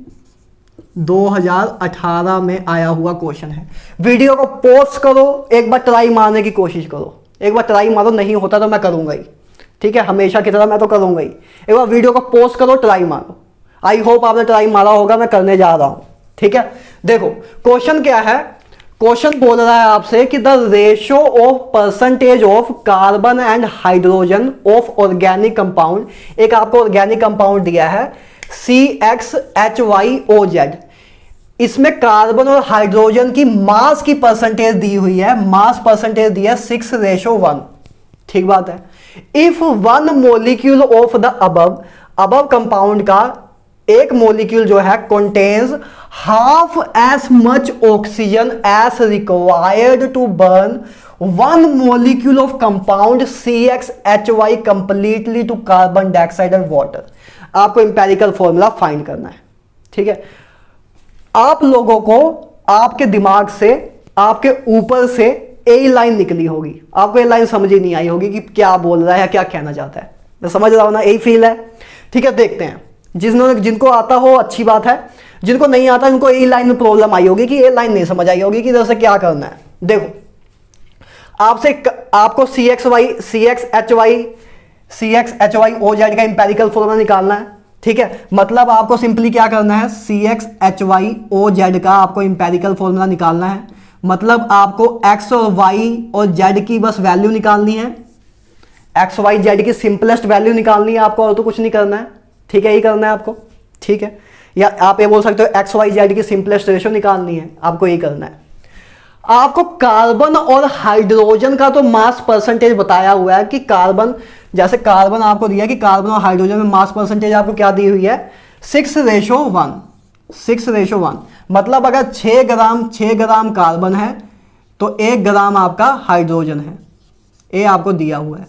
2018 में आया हुआ क्वेश्चन है। वीडियो को पॉज करो, एक बार ट्राई मारने की कोशिश करो, एक बार ट्राई मारो, नहीं होता तो मैं करूंगा ही, ठीक है, हमेशा की तरह मैं तो करूंगा ही। एक बार वीडियो को पॉज करो, ट्राई मारो। आई होप आपने ट्राई मारा होगा, मैं करने जा रहा हूं, ठीक है। देखो क्वेश्चन क्या है, क्वेश्चन बोल रहा है आपसे कि the ratio of percentage of carbon and hydrogen of organic compound, एक आपको ऑर्गेनिक कंपाउंड दिया है CXHYOZ, इसमें कार्बन और हाइड्रोजन की मास की परसेंटेज दी हुई है, मास परसेंटेज दी है 6:1, ठीक बात है। If one molecule of the above compound का एक मोलिक्यूल जो है contains half as much oxygen as required to burn one molecule of compound CXHY completely to carbon dioxide और वाटर। आपको इंपेरिकल फॉर्मूला फाइंड करना है, ठीक है। आप लोगों को आपके दिमाग से, आपके ऊपर से ए लाइन निकली होगी, आपको ये लाइन समझ ही नहीं आई होगी कि क्या बोल रहा है, क्या कहना चाहता है। मैं समझ रहा हूं ना, यही फील है, ठीक है। देखते हैं, जिनको आता हो अच्छी बात है, जिनको नहीं आता उनको ए लाइन में प्रॉब्लम आई होगी कि ये लाइन नहीं समझ आई होगी कि इधर से क्या करना है। देखो आपको CXHYOZ का इंपेरिकल फॉर्मूला निकालना है, ठीक है। मतलब आपको सिंपली क्या करना है, CXHYOZ का आपको इंपेरिकल फॉर्मूला निकालना है। मतलब आपको x और y और z की बस वैल्यू निकालनी है, x y z की सिंपलेस्ट वैल्यू निकालनी है आपको, और तो कुछ नहीं करना है, ठीक है। यही करना है आपको, ठीक है। या आप ये बोल सकते हो x y z की सिंपलेस्ट रेशियो निकालनी है, आपको यही करना है। आपको कार्बन और हाइड्रोजन का तो मास परसेंटेज बताया हुआ है कि कार्बन, जैसे कार्बन आपको दिया कि कार्बन और हाइड्रोजन में मास परसेंटेज आपको क्या दी हुई है, 6:1, 6:1। मतलब अगर 6 ग्राम कार्बन है तो 1 ग्राम आपका हाइड्रोजन है, ये आपको दिया हुआ है।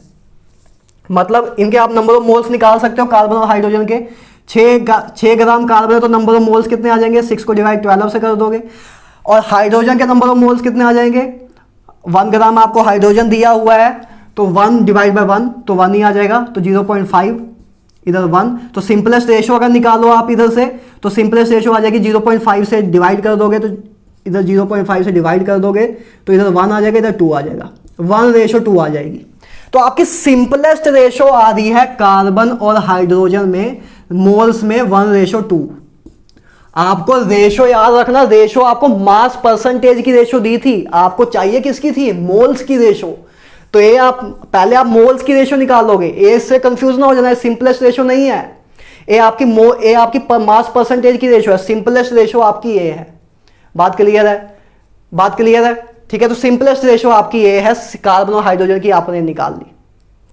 मतलब इनके आप नंबर ऑफ मोल्स निकाल सकते हो कार्बन और हाइड्रोजन के। 6 ग्राम कार्बन है तो नंबर ऑफ मोल्स कितने आ जाएंगे, 6 को डिवाइड 12 से कर दोगे। और हाइड्रोजन के नंबर ऑफ मोल्स कितने आ जाएंगे, 1 ग्राम आपको हाइड्रोजन दिया हुआ है तो 1 डिवाइड बाय 1 तो 1 ही आ जाएगा, तो 0.5 इधर 1। तो सिंपलेस्ट रेशियो अगर निकालो आप इधर से तो सिंपलेस्ट रेशियो आ जाएगी 0.5 से डिवाइड कर दोगे तो इधर 0.5 से डिवाइड कर दोगे तो इधर 1 आ जाएगा, इधर 2 आ जाएगा, 1:2 आ जाएगी। तो आपकी सिंपलेस्ट रेशियो आ रही है कार्बन और हाइड्रोजन में मोल्स में 1:2। आपको रेशियो याद रखना, रेशियो आपको मास परसेंटेज की रेशियो दी थी, आपको चाहिए किसकी थी, मोल्स की रेशियो। तो ये आप पहले आप मोल्स की रेशियो निकालोगे, ए से कंफ्यूज ना हो जाना, सिंपलेस्ट रेशियो नहीं है ये आपकी मास परसेंटेज की रेशियो है, सिंपलेस्ट रेशियो आपकी ये है। बात क्लियर है, बात क्लियर है, ठीक है। तो सिंपलेस्ट रेशियो आपकी ये है, कार्बन और हाइड्रोजन की आपने निकाल ली,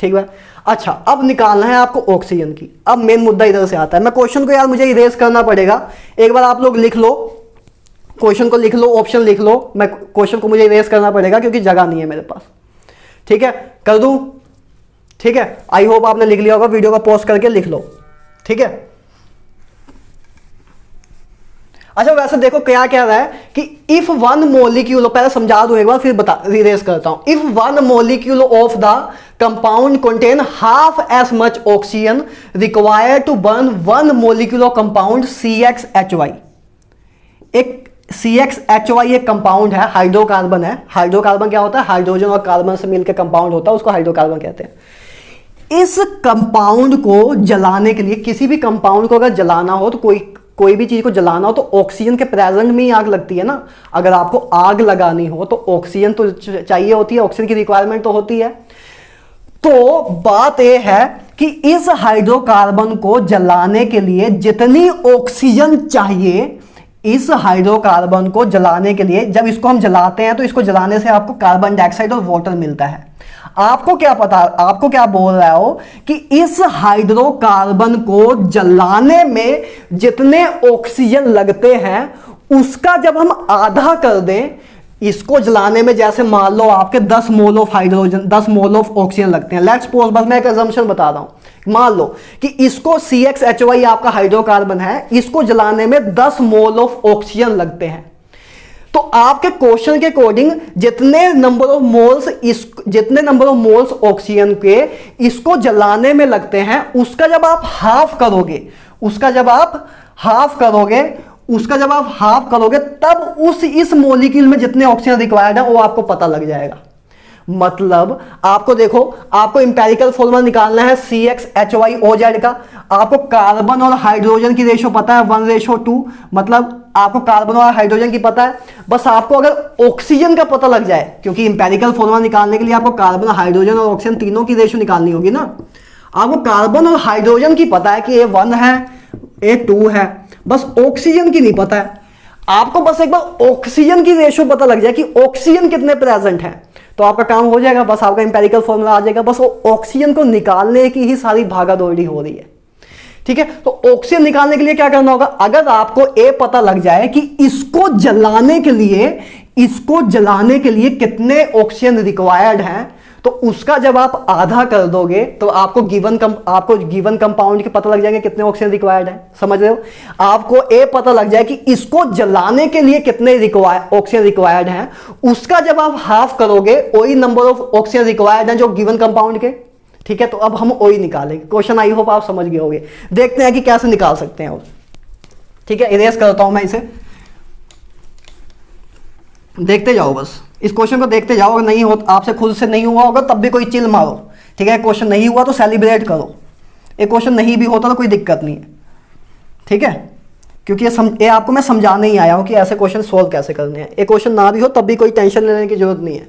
ठीक है। अच्छा अब निकालना है आपको ऑक्सीजन की। अब मेन मुद्दा इधर से आता है। मैं क्वेश्चन को यार मुझे इरेज करना पड़ेगा, एक बार आप लोग लिख लो, क्वेश्चन को लिख लो, ऑप्शन लिख लो। मैं क्वेश्चन को मुझे इरेज करना पड़ेगा क्योंकि जगह नहीं है मेरे पास, ठीक है। कर दूं, ठीक है। आई होप आपने लिख लिया होगा, वीडियो को पॉज करके लिख लो, ठीक है। अच्छा वैसे देखो क्या कह रहा है कि इफ वन मोलिक्यूल, पहले समझा दूं एक बार फिर बता रिरेज करता हूं। If one molecule of the compound contain half as much oxygen required to burn one molecule of compound CXHY। एक CXHY एक कंपाउंड है, हाइड्रोकार्बन है। हाइड्रोकार्बन क्या होता है, हाइड्रोजन और कार्बन से मिलकर कंपाउंड होता है, उसको हाइड्रोकार्बन कहते हैं। इस कंपाउंड को जलाने के लिए, किसी भी कंपाउंड को अगर जलाना हो तो कोई भी चीज को जलाना हो तो ऑक्सीजन के प्रेजेंट में ही आग लगती है ना। अगर आपको आग लगानी हो तो ऑक्सीजन तो चाहिए होती है, ऑक्सीजन की रिक्वायरमेंट तो होती है। तो बात यह है कि इस हाइड्रोकार्बन को जलाने के लिए जितनी ऑक्सीजन चाहिए, इस हाइड्रोकार्बन को जलाने के लिए, जब इसको हम जलाते हैं तो इसको जलाने से आपको कार्बन डाइऑक्साइड और वाटर मिलता है। आपको क्या पता, आपको क्या बोल रहा हो कि इस हाइड्रोकार्बन को जलाने में जितने ऑक्सीजन लगते हैं उसका जब हम आधा कर दें इसको जलाने में जैसे मान लो आपके 10 mole of hydrogen 10 mole of oxygen लगते हैं। लेट्स सपोज, बस मैं एक असम्पशन बता रहा हूं, मान लो कि इसको CXHY आपका हाइड्रोकार्बन है, इसको जलाने में 10 मोल ऑफ ऑक्सीजन लगते हैं। तो आपके क्वेश्चन के अकॉर्डिंग जितने नंबर ऑफ मोल्स ऑक्सीजन के इसको जलाने में लगते हैं, उसका जब आप हाफ करोगे तब इस मॉलिक्यूल में जितने ऑक्सीजन रिक्वायर्ड है वो आपको पता लग जाएगा। मतलब आपको देखो, आपको इंपेरिकल फॉर्मूला निकालना है CXHYOZ का। आपको कार्बन और हाइड्रोजन की रेशो पता है 1:2, मतलब आपको कार्बन और हाइड्रोजन की पता है। बस आपको अगर ऑक्सीजन का पता लग जाए, क्योंकि इंपेरिकल फॉर्मूला निकालने के लिए आपको कार्बन, हाइड्रोजन और ऑक्सीजन तीनों की रेशो निकालनी होगी ना। आपको कार्बन और हाइड्रोजन की पता है कि ये 1 है, ये 2 है, बस ऑक्सीजन की नहीं पता है। आपको बस एक बार ऑक्सीजन की रेशो पता लग जाए कि ऑक्सीजन कितने प्रेजेंट है, तो आपका काम हो जाएगा। बस आपका इंपेरिकल फॉर्मूला आ जाएगा। बस वो ऑक्सीजन को निकालने की ही सारी भागादौड़ी हो रही है, ठीक है। तो ऑक्सीजन निकालने के लिए क्या करना होगा, अगर आपको ये पता लग जाए कि इसको जलाने के लिए कितने ऑक्सीजन रिक्वायर्ड हैं, तो उसका जब आप आधा कर दोगे तो आपको गिवन कंपाउंड के पता लग जाएंगे कितने ऑक्सीजन रिक्वायर्ड है। समझ रहे हो? आपको ये पता लग जाए कि इसको जलाने के लिए कितने ऑक्सीजन रिक्वायर्ड हैं, उसका जब आप हाफ करोगे वही नंबर ऑफ ऑक्सीजन रिक्वायर्ड है जो गिवन कंपाउंड के, ठीक है। तो अब हम वही निकालेंगे। क्वेश्चन आई होप आप समझ गए होंगे। देखते हैं कि कैसे निकाल सकते हैं, ठीक है। इरेज करता हूं मैं इसे, देखते जाओ, बस इस क्वेश्चन को देखते जाओ। अगर नहीं हो, आपसे खुद से नहीं हुआ होगा तब भी कोई चिल मारो, ठीक है। क्वेश्चन नहीं हुआ तो सेलिब्रेट करो। एक क्वेश्चन नहीं भी होता तो कोई दिक्कत नहीं है, ठीक है, क्योंकि ये आपको मैं समझाने ही आया हूं कि ऐसे क्वेश्चन सोल्व कैसे करने हैं। एक क्वेश्चन ना भी हो तब भी कोई टेंशन लेने की जरूरत नहीं है।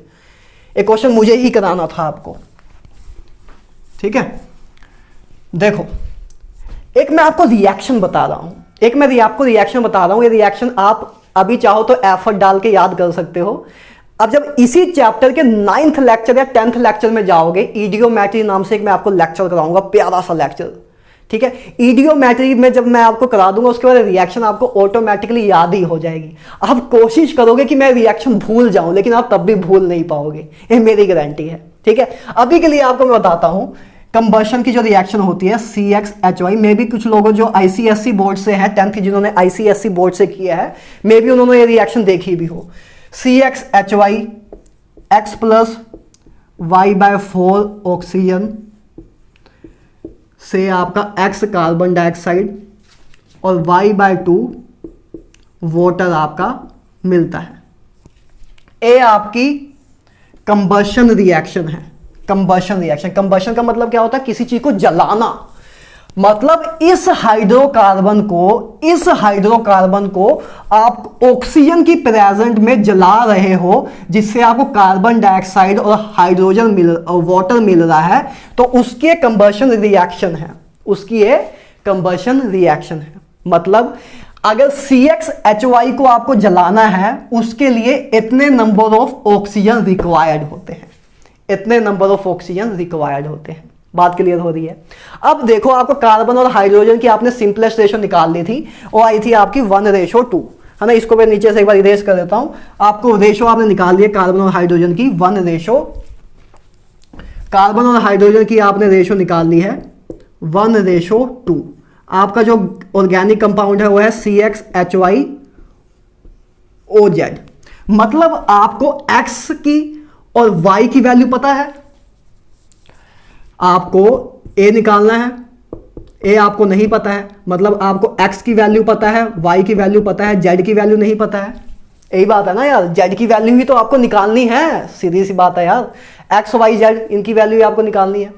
एक क्वेश्चन मुझे ही कराना था आपको, ठीक है। देखो, एक मैं आपको रिएक्शन बता रहा हूं, ये रिएक्शन आप अभी चाहो तो एफर्ट डाल के याद कर सकते हो। अब जब इसी चैप्टर के 9th लेक्चर या 10th लेक्चर में जाओगे, इडियोमेट्री नाम से एक मैं आपको लेक्चर कराऊंगा, प्यारा सा लेक्चर, ठीक है। इडियोमेट्री में जब मैं आपको करा दूंगा उसके बाद रिएक्शन आपको ऑटोमेटिकली याद ही हो जाएगी। आप कोशिश करोगे कि मैं रिएक्शन भूल जाऊं, लेकिन आप तब भी भूल नहीं पाओगे, ये मेरी गारंटी है, ठीक है। अभी के लिए आपको मैं बताता हूं कंबशन की जो रिएक्शन होती है CXHY में भी कुछ लोगों जो ICSE बोर्ड से है, 10th जिन्होंने ICSE बोर्ड से किया है, मे भी उन्होंने ये रिएक्शन देखी भी हो। CXHY X plus Y/4 oxygen से आपका X कार्बन डाइऑक्साइड और Y/2 वाटर आपका मिलता है। ये आपकी कंबशन रिएक्शन है। कंबशन का मतलब क्या होता है, किसी चीज को जलाना। मतलब इस हाइड्रोकार्बन को आप ऑक्सीजन की प्रेजेंट में जला रहे हो, जिससे आपको कार्बन डाइऑक्साइड और हाइड्रोजन और वाटर मिल रहा है, तो उसकी कंबशन रिएक्शन है। मतलब अगर CXHY को आपको जलाना है, उसके लिए इतने नंबर ऑफ ऑक्सीजन रिक्वायर्ड होते हैं। बात क्लियर हो रही है? अब देखो, आपको कार्बन और हाइड्रोजन की आपने सिंपलेस्ट रेशो निकाल ली थी, वो आई थी आपकी 1:2, है ना। इसको मैं नीचे से एक बार इरेज कर देता हूं। आपको रेशो आपने निकाल लिया कार्बन और हाइड्रोजन की 1:2। आपका जो ऑर्गेनिक कंपाउंड है वो है CXHYOZ। मतलब आपको X की और Y की वैल्यू पता है, आपको A निकालना है, A आपको नहीं पता है। मतलब आपको X की वैल्यू पता है, Y की वैल्यू पता है, Z की वैल्यू नहीं पता है। यही बात है ना यार, Z की वैल्यू ही तो आपको निकालनी है, सीधी सी बात है यार। X Y Z इनकी वैल्यू आपको निकालनी है।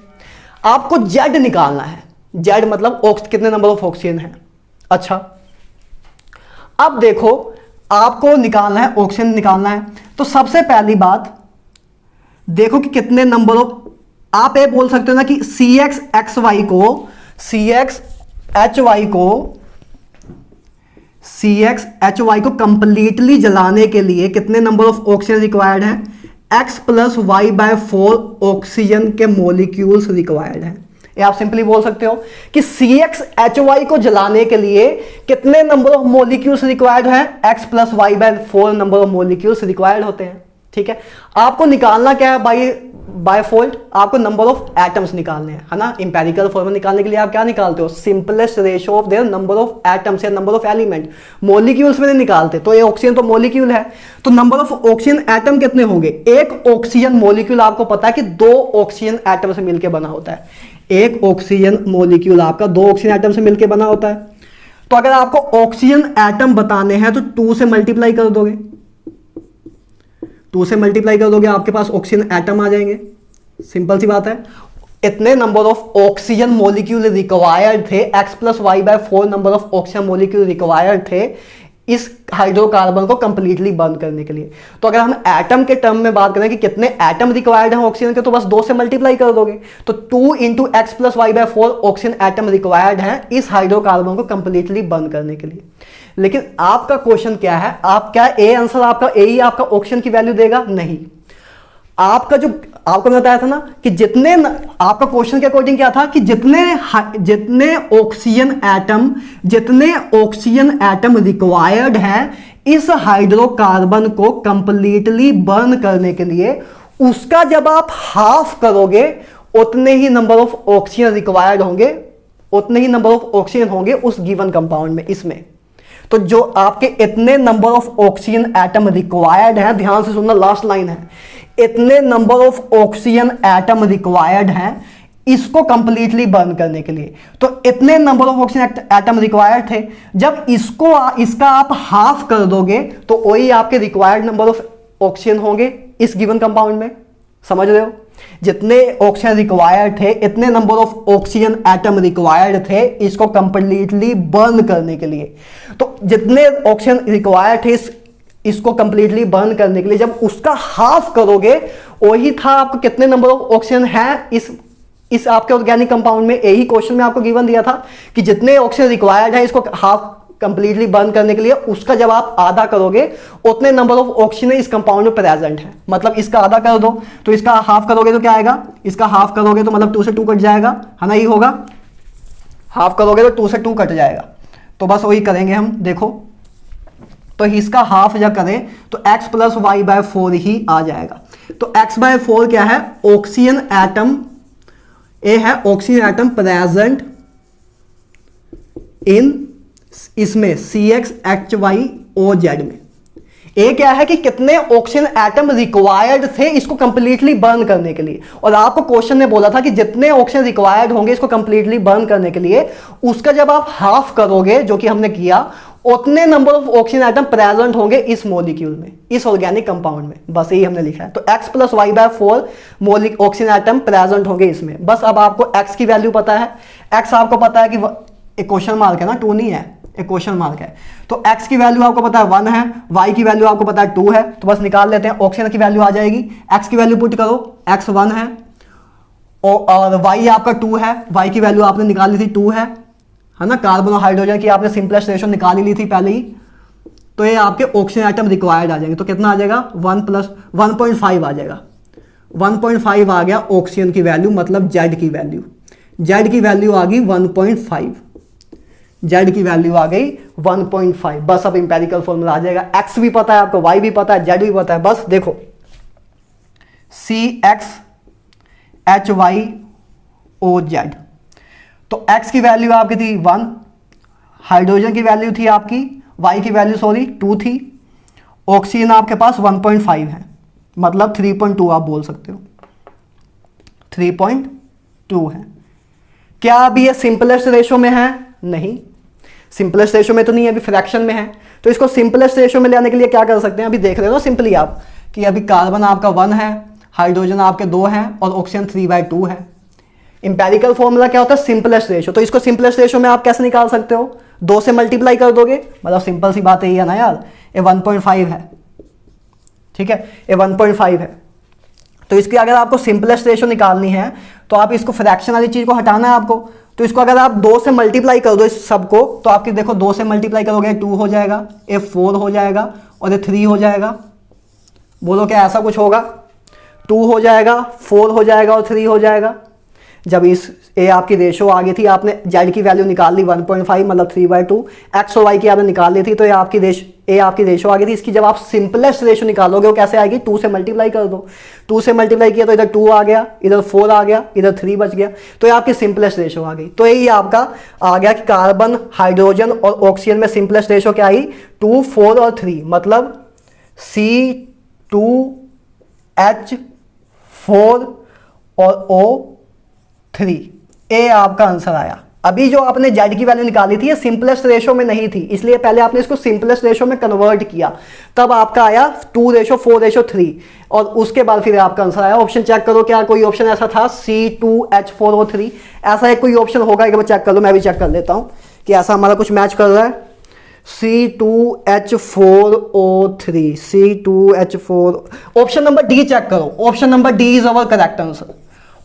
आपको Z निकालना है, Z मतलब कितने नंबर ऑफ ऑक्सीजन है। अच्छा, अब देखो, आपको निकालना है ऑक्सीजन निकालना है, तो सबसे पहली बात देखो कि कितने नंबर ऑफ, आप ये बोल सकते हो ना कि CXHY को कंप्लीटली जलाने के लिए कितने नंबर ऑफ ऑक्सीजन रिक्वायर्ड है, X + Y/4 ऑक्सीजन के मॉलिक्यूल्स रिक्वायर्ड है। ये आप सिंपली बोल सकते हो कि CxHy को जलाने के लिए कितने नंबर ऑफ मोलिक्यूल्स रिक्वायर्ड है, x plus y by 4 number of molecules required होते हैं। ठीक है, आपको निकालना क्या है बाय फोल्ड, आपको नंबर ऑफ एटम्स निकालने हैं, है ना। इंपेरिकल फॉर्मूला निकालने के लिए आप क्या निकालते हो, simplest ratio of their number of atoms या नंबर ऑफ एलिमेंट। मॉलिक्यूल्स में नहीं निकालते, तो ये ऑक्सीजन तो मॉलिक्यूल है, तो नंबर ऑफ ऑक्सीजन एटम कितने होंगे। एक ऑक्सीजन मॉलिक्यूल आपको पता है कि 2 ऑक्सीजन एटम से मिलकर बना होता है। एक ऑक्सीजन मॉलिक्यूल आपका 2 ऑक्सीजन एटम से मिलकर बना होता है। तो अगर आपको ऑक्सीजन एटम बताने हैं तो 2 से मल्टीप्लाई कर दोगे, 2 से मल्टीप्लाई कर दोगे, आपके पास ऑक्सीजन एटम आ जाएंगे। सिंपल सी बात है। इतने number of oxygen molecule required थे, x plus y by 4 number of oxygen molecule required थे इस हाइड्रोकार्बन को कंप्लीटली बर्न करने के लिए। तो अगर हम एटम के टर्म में बात करें कि कितने एटम रिक्वायर्ड हैं ऑक्सीजन के, तो बस 2 से मल्टीप्लाई कर दोगे, तो 2 into x plus y by 4 oxygen atom required हैं इस हाइड्रोकार्बन को कंप्लीटली बर्न करने के लिए। लेकिन आपका क्वेश्चन क्या है, आप क्या ए आंसर आपका ए ही आपका ऑक्सीजन की वैल्यू देगा? नहीं, आपका जो आपको मैं बताया था ना कि जितने आपका क्वेश्चन के अकॉर्डिंग क्या था कि जितने ऑक्सीजन एटम रिक्वायर्ड है इस हाइड्रोकार्बन को कंप्लीटली बर्न करने के लिए, उसका जब आप हाफ करोगे उतने ही नंबर ऑफ ऑक्सीजन रिक्वायर्ड होंगे, उतने ही नंबर ऑफ ऑक्सीजन होंगे उस गिवन कंपाउंड में, इसमें। तो जो आपके इतने number of oxygen atom required हैं, ध्यान से सुनना, लास्ट लाइन है, इतने number of oxygen atom required हैं इसको कंप्लीटली बर्न करने के लिए। तो इतने number of oxygen atom required थे, जब इसका आप हाफ कर दोगे तो वही आपके रिक्वायर्ड नंबर ऑफ ऑक्सीजन होंगे इस गिवन कंपाउंड में। समझ रहे हो? जितने ऑक्सीजन रिक्वायर्ड थे, इतने number of oxygen atom required थे इसको कंप्लीटली बर्न करने के लिए। तो जितने ऑक्सीजन रिक्वायर्ड थे इसको कंप्लीटली बर्न करने के लिए, जब उसका हाफ करोगे, वही था आपको कितने नंबर ऑफ ऑक्सीजन है इस आपके ऑर्गेनिक कंपाउंड में। यही क्वेश्चन में आपको गिवन दिया था कि जितने ऑक्सीजन रिक्वायर्ड है इसको हाफ कंप्लीटली बर्न करने के लिए, उसका जब आप आधा करोगे उतने नंबर ऑफ ऑक्सीजन इस कंपाउंड में प्रेजेंट है। मतलब इसका आधा कर दो तो इसका हाफ करोगे तो क्या आएगा, इसका हाफ करोगे तो मतलब 2 से 2 कट जाएगा, है ना, ये होगा। हाफ करोगे तो 2 से 2 कट जाएगा, तो बस वही करेंगे हम। देखो, तो इसका हाफ जब करें तो x प्लस वाई बाय 4 ही आ जाएगा। तो x बाय 4 क्या है, ऑक्सीजन एटम, ए है ऑक्सीजन एटम प्रेजेंट इन इसमें CxHyOZ में। ए क्या है कि कितने ऑक्सीजन एटम रिक्वायर्ड थे इसको कंप्लीटली बर्न करने के लिए, और आपको क्वेश्चन ने बोला था कि जितने ऑक्सीजन रिक्वायर्ड होंगे इसको कंप्लीटली बर्न करने के लिए, उसका जब आप हाफ करोगे, जो कि हमने किया, उतने number of oxygen atom present होंगे इस मॉलिक्यूल में, इस ऑर्गेनिक कंपाउंड में। बस यही हमने लिखा है। तो x plus y by 4 oxygen atom present होंगे इसमें। बस अब आपको x की वैल्यू पता है, x आपको पता है कि एक क्वेश्चन मार्क है ना, 2 नहीं है, एक क्वेश्चन मार्क है। तो x की वैल्यू आपको पता है 1 है, y की वैल्यू आपको पता है 2 है, तो बस निकाल लेते हैं। ऑक्सीजन की वैल्यू आ जाएगी, x की वैल्यू पुट करो, x 1 है और y आपका 2 है, y की वैल्यू आपने निकाल ली थी 2 है ना। कार्बन और हाइड्रोजन की आपने सिंपलेस्ट रेशो निकाल ली थी पहले ही, तो ये आपके ऑक्सीजन आइटम रिक्वायर्ड आ जाएंगे। तो कितना आ जाएगा, 1 प्लस 1.5 आ जाएगा। 1.5 आ गया ऑक्सीजन की वैल्यू, मतलब Z की वैल्यू। Z की वैल्यू आ गई 1.5, Z की वैल्यू आ गई 1.5। बस अब इंपेरिकल फॉर्मूला आ जाएगा। X भी पता है आपको, Y भी पता है, Z भी पता है। बस देखो, CxHyOZ, तो x की वैल्यू आपकी थी 1, हाइड्रोजन की वैल्यू थी आपकी, y की वैल्यू 2 थी, ऑक्सीजन आपके पास 1.5 है, मतलब 3.2 आप बोल सकते हो, 3.2 है। क्या अभी ये सिंपलेस्ट रेशो में है? नहीं, सिंपलेस्ट रेशो में तो नहीं है, अभी फ्रैक्शन में है। तो इसको सिंपलेस्ट रेशो में लाने के लिए क्या कर सकते हैं, अभी देख रहे हो सिंपली आप कि अभी कार्बन आपका 1 है, हाइड्रोजन आपके 2 हैं और ऑक्सीजन 3/2 है। इंपेरिकल फॉर्मूला क्या होता है, सिंपलेस्ट रेशो। तो इसको सिंपलेस्ट रेशो में आप कैसे निकाल सकते हो, 2 से मल्टीप्लाई कर दोगे, मतलब सिंपल सी बात यही है ना यार, ये 1.5 है, ठीक है, ये 1.5 है। तो इसकी अगर आपको सिंपलेस्ट रेशो निकालनी है तो आप इसको फ्रैक्शन वाली चीज को हटाना है आपको। तो इसको अगर आप 2 से मल्टीप्लाई कर दो इस सबको, तो आपकी देखो 2 से मल्टीप्लाई करोगे 2 हो जाएगा, ये 4 हो जाएगा और ये 3 हो जाएगा। बोलो क्या ऐसा कुछ होगा, 2 हो जाएगा, 4 हो जाएगा और 3 हो जाएगा। जब इस ए आपकी रेशो आ गई थी, आपने जेड की वैल्यू निकाल ली 1.5 मतलब 3/2, एक्स और वाई की आपने निकाल ली थी, तो ए आपकी रेशो आ गई थी। इसकी जब आप सिंपलेस्ट रेशो निकालोगे वो कैसे आएगी, 2 से मल्टीप्लाई कर दो। 2 से मल्टीप्लाई किया तो इधर 2 आ गया, इधर 4 आ गया, इधर 3 बच गया, तो ये आपकी सिंपलेस्ट रेशो आ गई। तो यही आपका आ गया कि कार्बन, हाइड्रोजन और ऑक्सीजन में सिंपलेस्ट रेशो क्या आई, 2, 4 और 3, मतलब C2H4 और O3, ए आपका आंसर आया। अभी जो आपने जेड की वैल्यू निकाली थी ये सिंपलेस्ट रेशो में नहीं थी, इसलिए पहले आपने इसको सिंपलेस्ट रेशो में कन्वर्ट किया, तब आपका आया 2:4:3, और उसके बाद फिर आपका आंसर आया। ऑप्शन चेक करो, क्या कोई ऑप्शन ऐसा था C2H4O3, ऐसा एक कोई ऑप्शन होगा, एक बार चेक कर लो, मैं भी चेक कर लेता हूं कि ऐसा हमारा कुछ मैच कर रहा है। C2H4O3, C2H4, option number D check करो, option number D is our correct answer.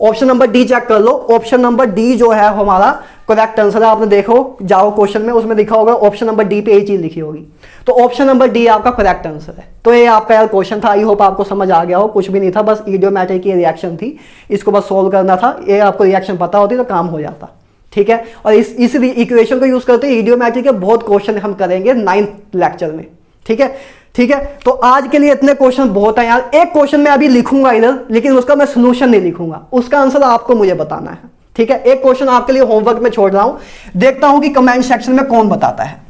Option number D check कर लो, ऑप्शन नंबर डी जो है हमारा करेक्ट आंसर है। आपने देखो जाओ क्वेश्चन में, उसमें लिखा होगा ऑप्शन नंबर डी पे यही चीज लिखी होगी, तो ऑप्शन नंबर डी आपका करेक्ट आंसर है। तो ये आपका यार क्वेश्चन था, आई होप आपको समझ आ गया हो, कुछ भी नहीं था, बस इडियोमैटिक की रिएक्शन थी, इसको बस सोल्व करना था। ये आपको रिएक्शन पता होती तो काम हो जाता, ठीक है। और इस इक्वेशन को यूज करते इडियोमैटिक के बहुत क्वेश्चन हम करेंगे 9th लेक्चर में, ठीक है, ठीक है। तो आज के लिए इतने क्वेश्चन बहुत हैं यार। एक क्वेश्चन मैं अभी लिखूंगा इधर, लेकिन उसका मैं सोल्यूशन नहीं लिखूंगा, उसका आंसर आपको मुझे बताना है, ठीक है। एक क्वेश्चन आपके लिए होमवर्क में छोड़ रहा हूं, देखता हूं कि कमेंट सेक्शन में कौन बताता है,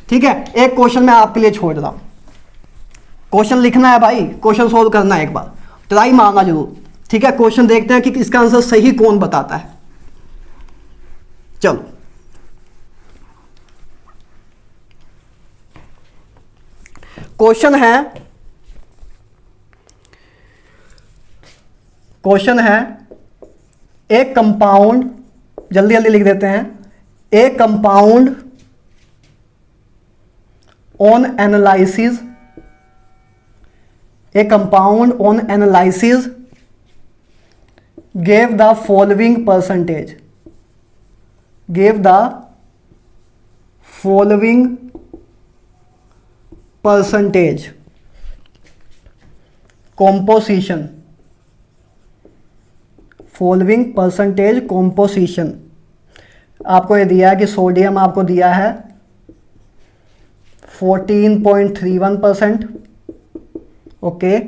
ठीक है। एक क्वेश्चन मैं आपके लिए छोड़ रहा हूं, क्वेश्चन लिखना है भाई, क्वेश्चन सोल्व करना है, एक बार ट्राई मारना जरूर, ठीक है। क्वेश्चन देखते हैं कि इसका आंसर सही कौन बताता है। चलो क्वेश्चन है एक कंपाउंड, जल्दी जल्दी लिख देते हैं, ए compound on analysis, A compound on analysis gave the following percentage, gave the following percentage composition, following percentage composition। आपको ये दिया है कि सोडियम आपको दिया है 14.31%, ओके।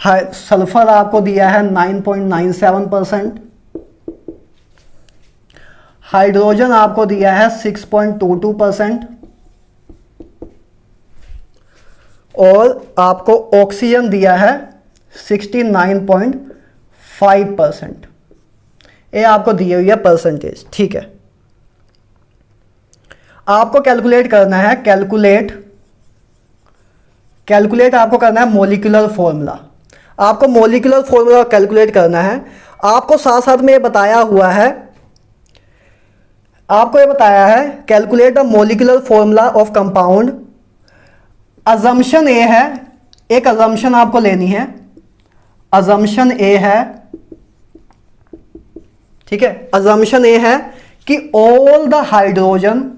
सल्फर आपको दिया है 9.97%, हाइड्रोजन आपको दिया है 6.22%, और आपको ऑक्सीजन दिया है 69.5%। ये आपको दी हुई है परसेंटेज, ठीक है। आपको कैलकुलेट करना है, कैलकुलेट आपको करना है मॉलिक्यूलर फॉर्मूला, आपको मॉलिक्यूलर फॉर्मूला कैलकुलेट करना है। आपको साथ साथ में ये बताया हुआ है, आपको ये बताया है calculate the molecular formula of compound. Assumption A है, एक अजम्पशन आपको लेनी है, अजम्पशन ए है, ठीक है। अजम्पशन ए है कि all the hydrogen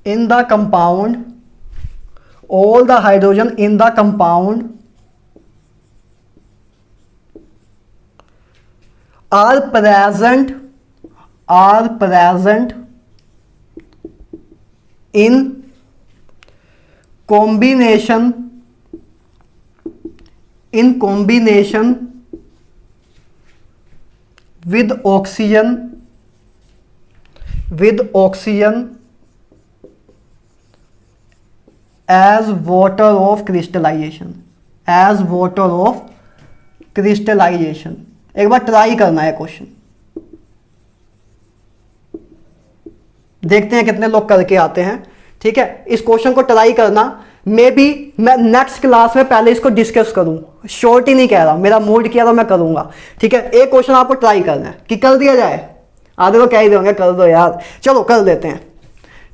in the compound, all the hydrogen in the compound are present in combination with oxygen as water of crystallization, एक बार ट्राई करना है क्वेश्चन, देखते हैं कितने लोग करके आते हैं, ठीक है। इस क्वेश्चन को ट्राई करना, मैं नेक्स्ट क्लास में पहले इसको डिस्कस करूं, शॉर्ट ही नहीं कह रहा, मेरा मूड किया तो मैं करूंगा, ठीक है। एक क्वेश्चन आपको ट्राई करना है कि कर दिया जाए, आधे लोग कह ही दोगे कर दो यार, चलो कर देते हैं,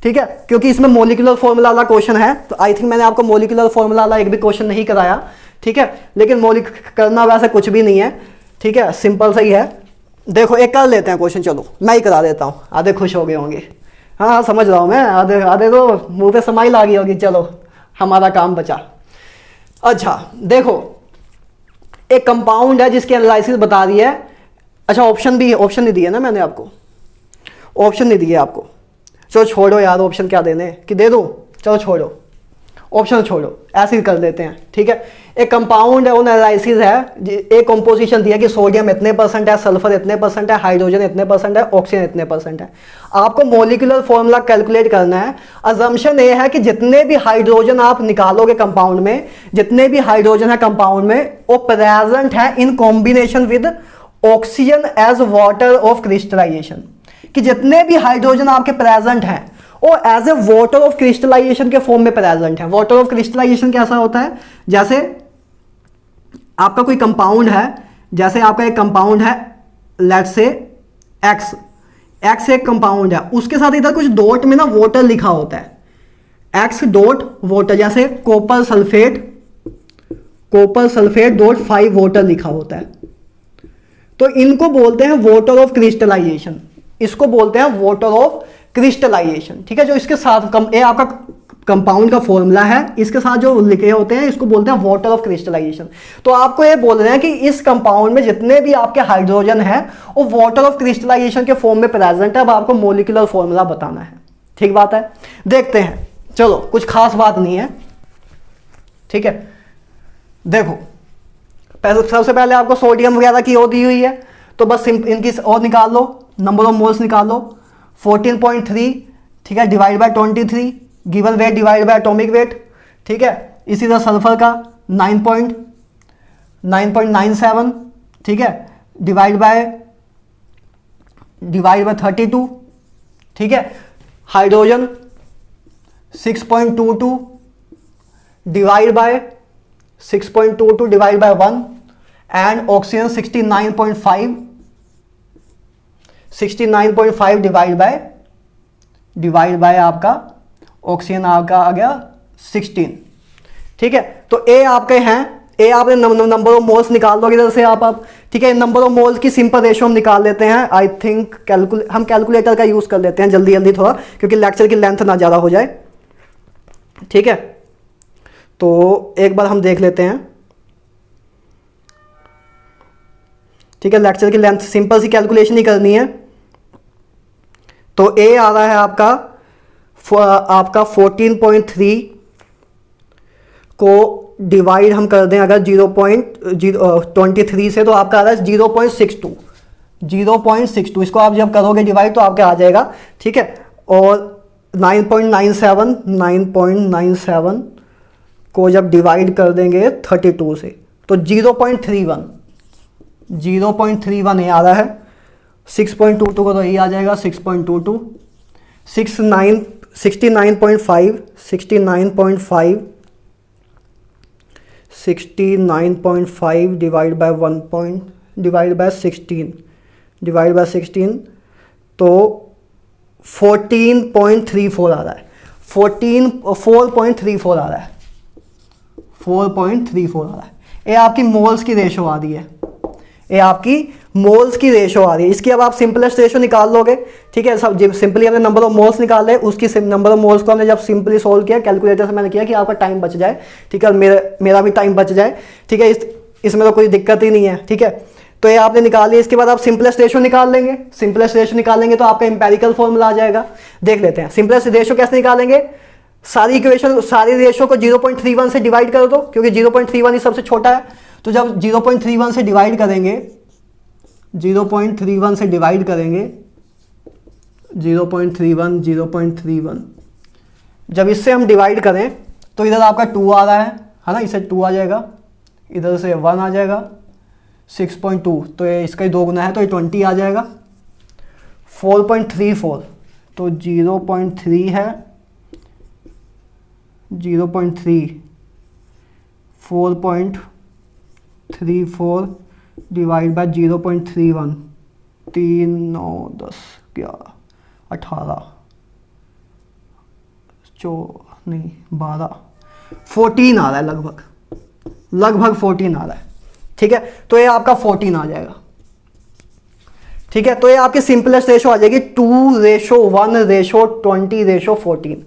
ठीक है। क्योंकि इसमें मॉलिक्यूलर फॉर्मूला वाला क्वेश्चन है, तो आई थिंक मैंने आपको मॉलिक्यूलर फॉर्मूला वाला एक भी क्वेश्चन नहीं कराया, ठीक है। लेकिन करना वैसे कुछ भी नहीं है, ठीक है, सिंपल सही है। देखो एक कर लेते हैं क्वेश्चन, चलो मैं ही करा देता हूँ, आधे खुश हो गए होंगे। हाँ समझ रहा हूँ मैं, आधे तो मुंह पे स्माइल आ गई होगी, चलो हमारा काम बचा। अच्छा देखो, एक कंपाउंड है जिसकी एनालिसिस बता रही है। अच्छा ऑप्शन भी, ऑप्शन नहीं दिया ना मैंने आपको, ऑप्शन नहीं दिया आपको। चलो छोड़ो यार, ऑप्शन क्या देने कि दे दूं, चलो छोड़ो, ऑप्शन छोड़ो, ऐसे ही कर देते हैं, ठीक है। एक कंपाउंड है, वो एनालिसिस है, एक कंपोजिशन दिया कि सोडियम इतने परसेंट है, सल्फर इतने परसेंट है, हाइड्रोजन इतने परसेंट है, ऑक्सीजन इतने परसेंट है। आपको मॉलिक्यूलर फॉर्मूला कैलकुलेट करना है। अजम्पशन ये है कि जितने भी हाइड्रोजन आप निकालोगे कंपाउंड में, जितने भी हाइड्रोजन है कंपाउंड में, वो प्रेजेंट है in combination with oxygen as water of crystallization, कि जितने भी हाइड्रोजन आपके प्रेजेंट हैं वो as a water of crystallization के फॉर्म में प्रेजेंट है। वाटर ऑफ क्रिस्टलाइजेशन कैसा होता है, जैसे आपका कोई कंपाउंड है, जैसे आपका एक कंपाउंड है लेट्स से एक्स, एक्स एक कंपाउंड है, उसके साथ इधर कुछ डॉट में ना वाटर लिखा होता है, एक्स डॉट वाटर, जैसे कॉपर सल्फेट डॉट 5 वाटर लिखा होता है। तो इनको बोलते हैं वाटर ऑफ क्रिस्टलाइजेशन, इसको बोलते हैं वाटर ऑफ क्रिस्टलाइजेशन, ठीक है। जो इसके साथ ये आपका कंपाउंड का फॉर्मूला है, इसके साथ जो लिखे होते हैं इसको बोलते हैं वाटर ऑफ क्रिस्टलाइजेशन। तो आपको ये बोल रहे हैं कि इस कंपाउंड में जितने भी आपके हाइड्रोजन है वो वाटर ऑफ क्रिस्टलाइजेशन के फॉर्म में प्रेजेंट है। अब आपको मॉलिक्यूलर फॉर्मूला बताना है, ठीक बात है। देखते हैं, चलो कुछ खास बात नहीं है, ठीक है। देखो सबसे पहले आपको सोडियम वगैरह की ओ दी हुई है, तो बस इनकी और निकाल लो, नंबर ऑफ मोल्स निकाल लो, 14.3, ठीक है, divide by 23, given weight divide by atomic wait, ठीक है। इसी तरह सल्फर का 9.97, ठीक है, डिवाइड बाय 32, ठीक है। Hydrogen 6.22 divide by 6.22 divide by 1, and oxygen 69.5 divide by आपका ऑक्सीजन आपका आ गया 16, ठीक है। तो ए आपके हैं, ए आपने नंबर ऑफ मोल्स निकाल दोगे इधर से आप, ठीक है। नंबर ऑफ मोल्स की सिंपल रेशो हम निकाल लेते हैं, आई थिंक हम कैलकुलेटर का यूज कर लेते हैं जल्दी थोड़ा, क्योंकि लेक्चर की लेंथ ना ज़्यादा हो जाए, ठीक है। तो एक बार हम देख लेते हैं, ठीक है। लेक्चर की लेंथ सिंपल सी कैलकुलेशन ही करनी है। तो ए आ रहा है आपका 14.3 को डिवाइड हम कर दें अगर 0.23 से, तो आपका आ रहा है 0.62, इसको आप जब करोगे डिवाइड तो आपके आ जाएगा, ठीक है। और 9.97 को जब डिवाइड कर देंगे 32 से तो 0.31 ये आ रहा है। 6.22 को तो ये आ जाएगा 6.22, 69.5 डिवाइड बाय 16 तो 14.34 आ रहा है, 4.34 आ रहा है, 4.34 आ रहा है। ये आपकी मोल्स की रेशो आ रही है, ये आपकी मोल्स की रेशो आ रही है। इसकी अब आप सिंपलेस्ट रेशो निकाल लोगे, ठीक है। सब सिंपली हमने नंबर ऑफ मोल्स निकाले, उसकी नंबर ऑफ मोल्स को हमने जब सिंपली सोल्व किया कैलकुलेटर से, मैंने किया कि आपका टाइम बच जाए, ठीक है, और मेरा भी टाइम बच जाए, ठीक है। इसमें तो कोई दिक्कत ही नहीं है, ठीक है। तो ये आपने निकाल लिया। इसके बाद आप सिंपलेस्ट रेशो निकाल लेंगे, सिंपलेस्ट रेशो निकालेंगे तो आपका एम्पेरिकल फॉर्मूला आ जाएगा। देख लेते हैं सिंपलेस्ट रेशो कैसे निकालेंगे। सारी इक्वेशन, सारी रेशो को 0.31 से डिवाइड कर दो, क्योंकि 0.31 ही सबसे छोटा है। तो जब 0.31 से डिवाइड करेंगे, 0.31 से डिवाइड करेंगे, 0.31 जब इससे हम डिवाइड करें तो इधर आपका 2 आ रहा है ना, इसे 2 आ जाएगा, इधर से 1 आ जाएगा, 6.2 तो ये इसका ही 2 गुना है तो ये 20 आ जाएगा। 4.34 तो 0.3 है, 0.3 4.34 डिवाइड बाय 0.31, 3 9 10 11 18 12 14 आ रहा है, लगभग 14 आ रहा है, ठीक है। तो ये आपका 14 आ जाएगा, ठीक है। तो ये आपकी सिंपलेस्ट रेशो आ जाएगी 2:1:20:14,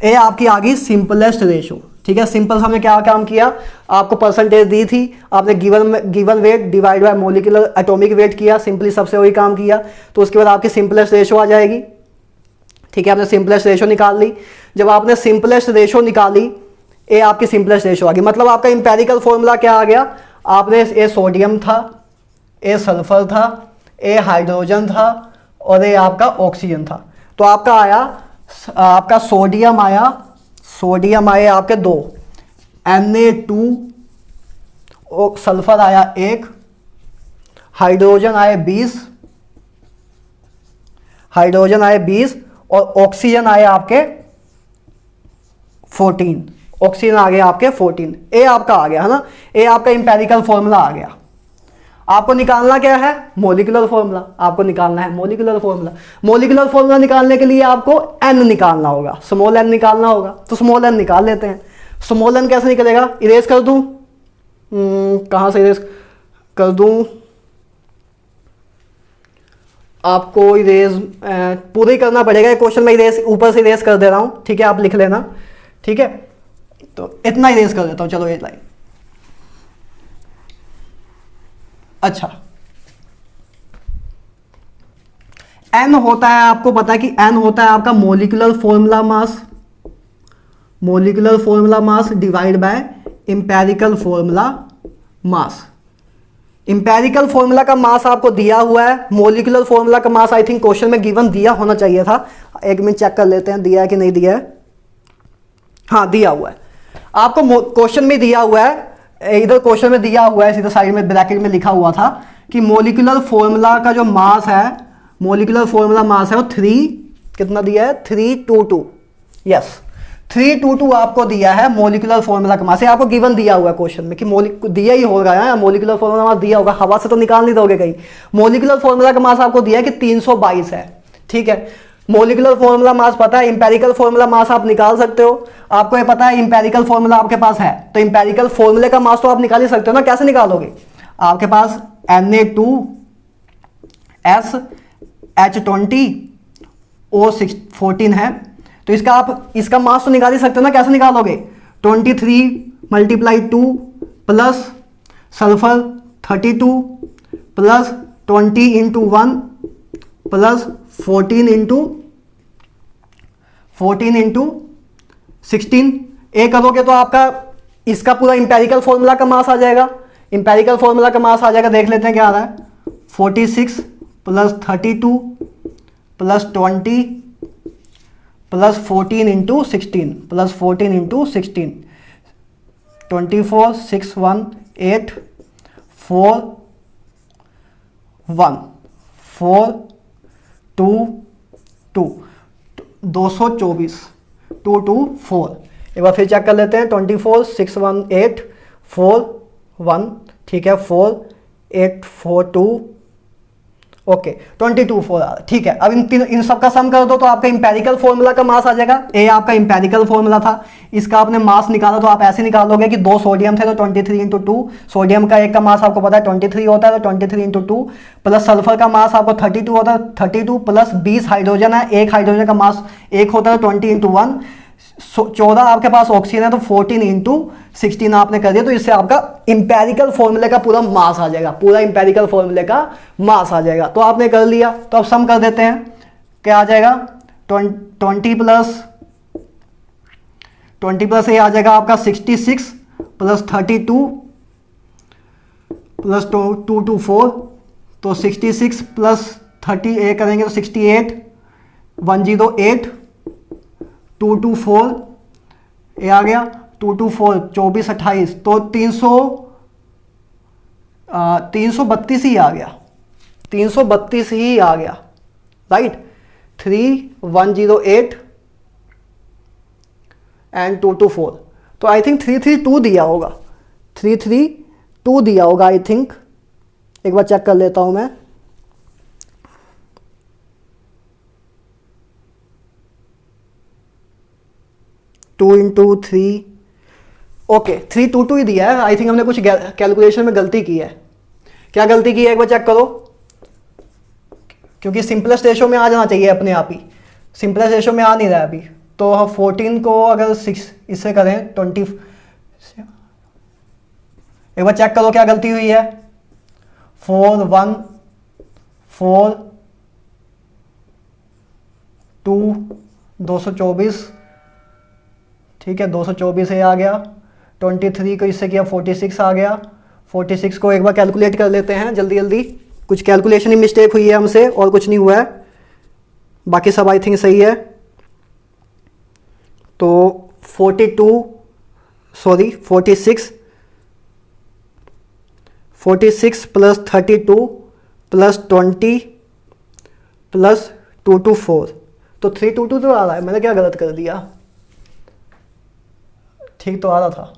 ये आपकी आ गई सिंपलेस्ट रेशो, ठीक है, सिंपल हमने क्या काम किया, आपको परसेंटेज दी थी, आपने given weight divide bye molecular atomic weight किया, सिंपली सबसे वही काम किया। तो उसके बाद आपकी सिंपलेस्ट रेशो आ जाएगी। ठीक है, आपने सिंपलेस्ट रेशो निकाल ली। जब आपने सिंपलेस्ट रेशो निकाली, ए आपकी सिंपलेस्ट रेशो आ गई। मतलब आपका इंपेरिकल फॉर्मूला क्या आ गया, आपने ए सोडियम था, ए सल्फर था, ए हाइड्रोजन था और ए आपका ऑक्सीजन था। तो आपका आया, आपका सोडियम आए आपके 2, Na2, सल्फर आया 1, हाइड्रोजन आए 20 और ऑक्सीजन आए आपके 14। ऑक्सीजन आ गया आपके 14। ए आपका आ गया है ना, ए आपका इंपेरिकल फॉर्मूला आ गया। आपको निकालना क्या है, मोलिकुलर फॉर्मूला। आपको निकालना है मोलिकुलर फॉर्मूला। मोलिकुलर फॉर्मूला निकालने के लिए आपको एन निकालना होगा, स्मॉल एन निकालना होगा। तो स्मॉल एन निकाल लेते हैं। स्मॉल एन कैसे निकलेगा, इरेज कर दूं, कहां से इरेज कर दूं, आपको इरेज पूरा ही करना पड़ेगा क्वेश्चन में, इरेज ऊपर से इरेज कर दे रहा हूं। ठीक है, आप लिख लेना। ठीक है, तो इतना इरेज कर देता हूं, चलो ये लाइन। अच्छा, एन होता है, आपको पता है कि एन होता है आपका molecular formula mass divide by empirical formula mass. Empirical formula का मास आपको दिया हुआ है, मोलिकुलर फॉर्मूला का मास आई थिंक क्वेश्चन में गिवन दिया होना चाहिए था। एक मिनट चेक कर लेते हैं दिया है कि नहीं दिया है। हाँ, दिया हुआ है आपको, क्वेश्चन में दिया हुआ है, इधर क्वेश्चन में दिया हुआ है, सीधा साइड में ब्रैकेट में लिखा हुआ था कि मोलिकुलर फॉर्मूला का जो मास है, मोलिकुलर फॉर्मूला मास है वो 3, कितना दिया है, 322। यस, 322 आपको दिया है मोलिकुलर फॉर्मूला का मास। आपको गिवन दिया हुआ है क्वेश्चन में कि दिया ही होगा है, मोलिकुलर फॉर्मूला मास दिया होगा, हवा से तो निकाल नहीं दोगे कहीं। मोलिकुलर फॉर्मूला का मास आपको दिया है कि 322 है। ठीक है, मोलिकुलर फॉर्मूला मास पता है, इंपेरिकल फॉर्मूला मास आप निकाल सकते हो। आपको ये पता है इंपेरिकल फॉर्मूला आपके पास है, तो इंपेरिकल फॉर्मूले का मास तो आप निकाल ही सकते हो ना। कैसे निकालोगे, आपके पास Na2SH20O14 है, तो इसका मास तो निकाल ही सकते हो ना। कैसे निकालोगे, 23 × 2 प्लस सल्फर 32 प्लस 20 × 1 प्लस 14 × 16 ए करोगे तो आपका इसका पूरा इंपेरिकल फॉर्मूला का मास आ जाएगा। इंपेरिकल फॉर्मूला का मास आ जाएगा, देख लेते हैं क्या आ रहा है, 46 प्लस 32 प्लस 20 प्लस 14 × 16 प्लस 14 × 16, 24 6 1 8 4 1 4 2 2 224 224। एक बार फिर चेक कर लेते हैं, 24 6 1 8 4 1, ठीक है, 4 8 4 2, ओके 22 4 आ रहा है। ठीक है, अब इन सब का सम कर दो तो आपका इंपेरिकल फॉर्मूला का मास आ जाएगा। ए आपका इंपेरिकल फॉर्मूला था, इसका आपने मास निकाला तो आप ऐसे निकालोगे कि 2 सोडियम थे तो 23 × 2, सोडियम का एक का मास आपको पता है 23 होता है तो 23 × 2, प्लस सल्फर का मास आपको 32 होता है 32 प्लस 20 हाइड्रोजन है, एक हाइड्रोजन का मास 1 होता है 20 × 1, 14 आपके पास ऑक्सीजन है तो 14 × 16 आपने कर दिया। तो इससे आपका इंपेरिकल फॉर्मूले का पूरा मास आ जाएगा, पूरा इंपेरिकल फॉर्मूले का मास आ जाएगा। तो आपने कर लिया, तो अब सम कर देते हैं, क्या आ जाएगा, 20 प्लस ये आ जाएगा आपका 66 प्लस 32 प्लस 224, तो 66 प्लस 30 करेंगे तो 68 108 224 ये आ गया 224 24 28, तो 332 ही आ गया, 332 ही आ गया, राइट। 3108 एंड 224, तो आई थिंक 332 दिया होगा, 332 दिया होगा आई थिंक। एक बार चेक कर लेता हूं मैं, टू इंटू 3, ओके 322 ही दिया है आई थिंक। हमने कुछ कैलकुलेशन में गलती की है, क्या गलती की है एक बार चेक करो, क्योंकि सिंपलेस्ट रेशो में आ जाना चाहिए अपने आप ही, सिंपलेस्ट रेशो में आ नहीं रहा है अभी। तो 14 को अगर 6 इससे करें 20, एक बार चेक करो क्या गलती हुई है। 4 1 4 2 224, ठीक है 224 ये आ गया। 23 को इससे किया 46 आ गया। 46 को एक बार कैलकुलेट कर लेते हैं जल्दी जल्दी, कुछ कैलकुलेशन ही मिस्टेक हुई है हमसे और कुछ नहीं हुआ है, बाकी सब आई थिंक सही है। तो 46 प्लस 32 प्लस 20 प्लस 224, तो 322 तो आ रहा है। मैंने क्या गलत कर दिया, ठीक तो आ रहा था।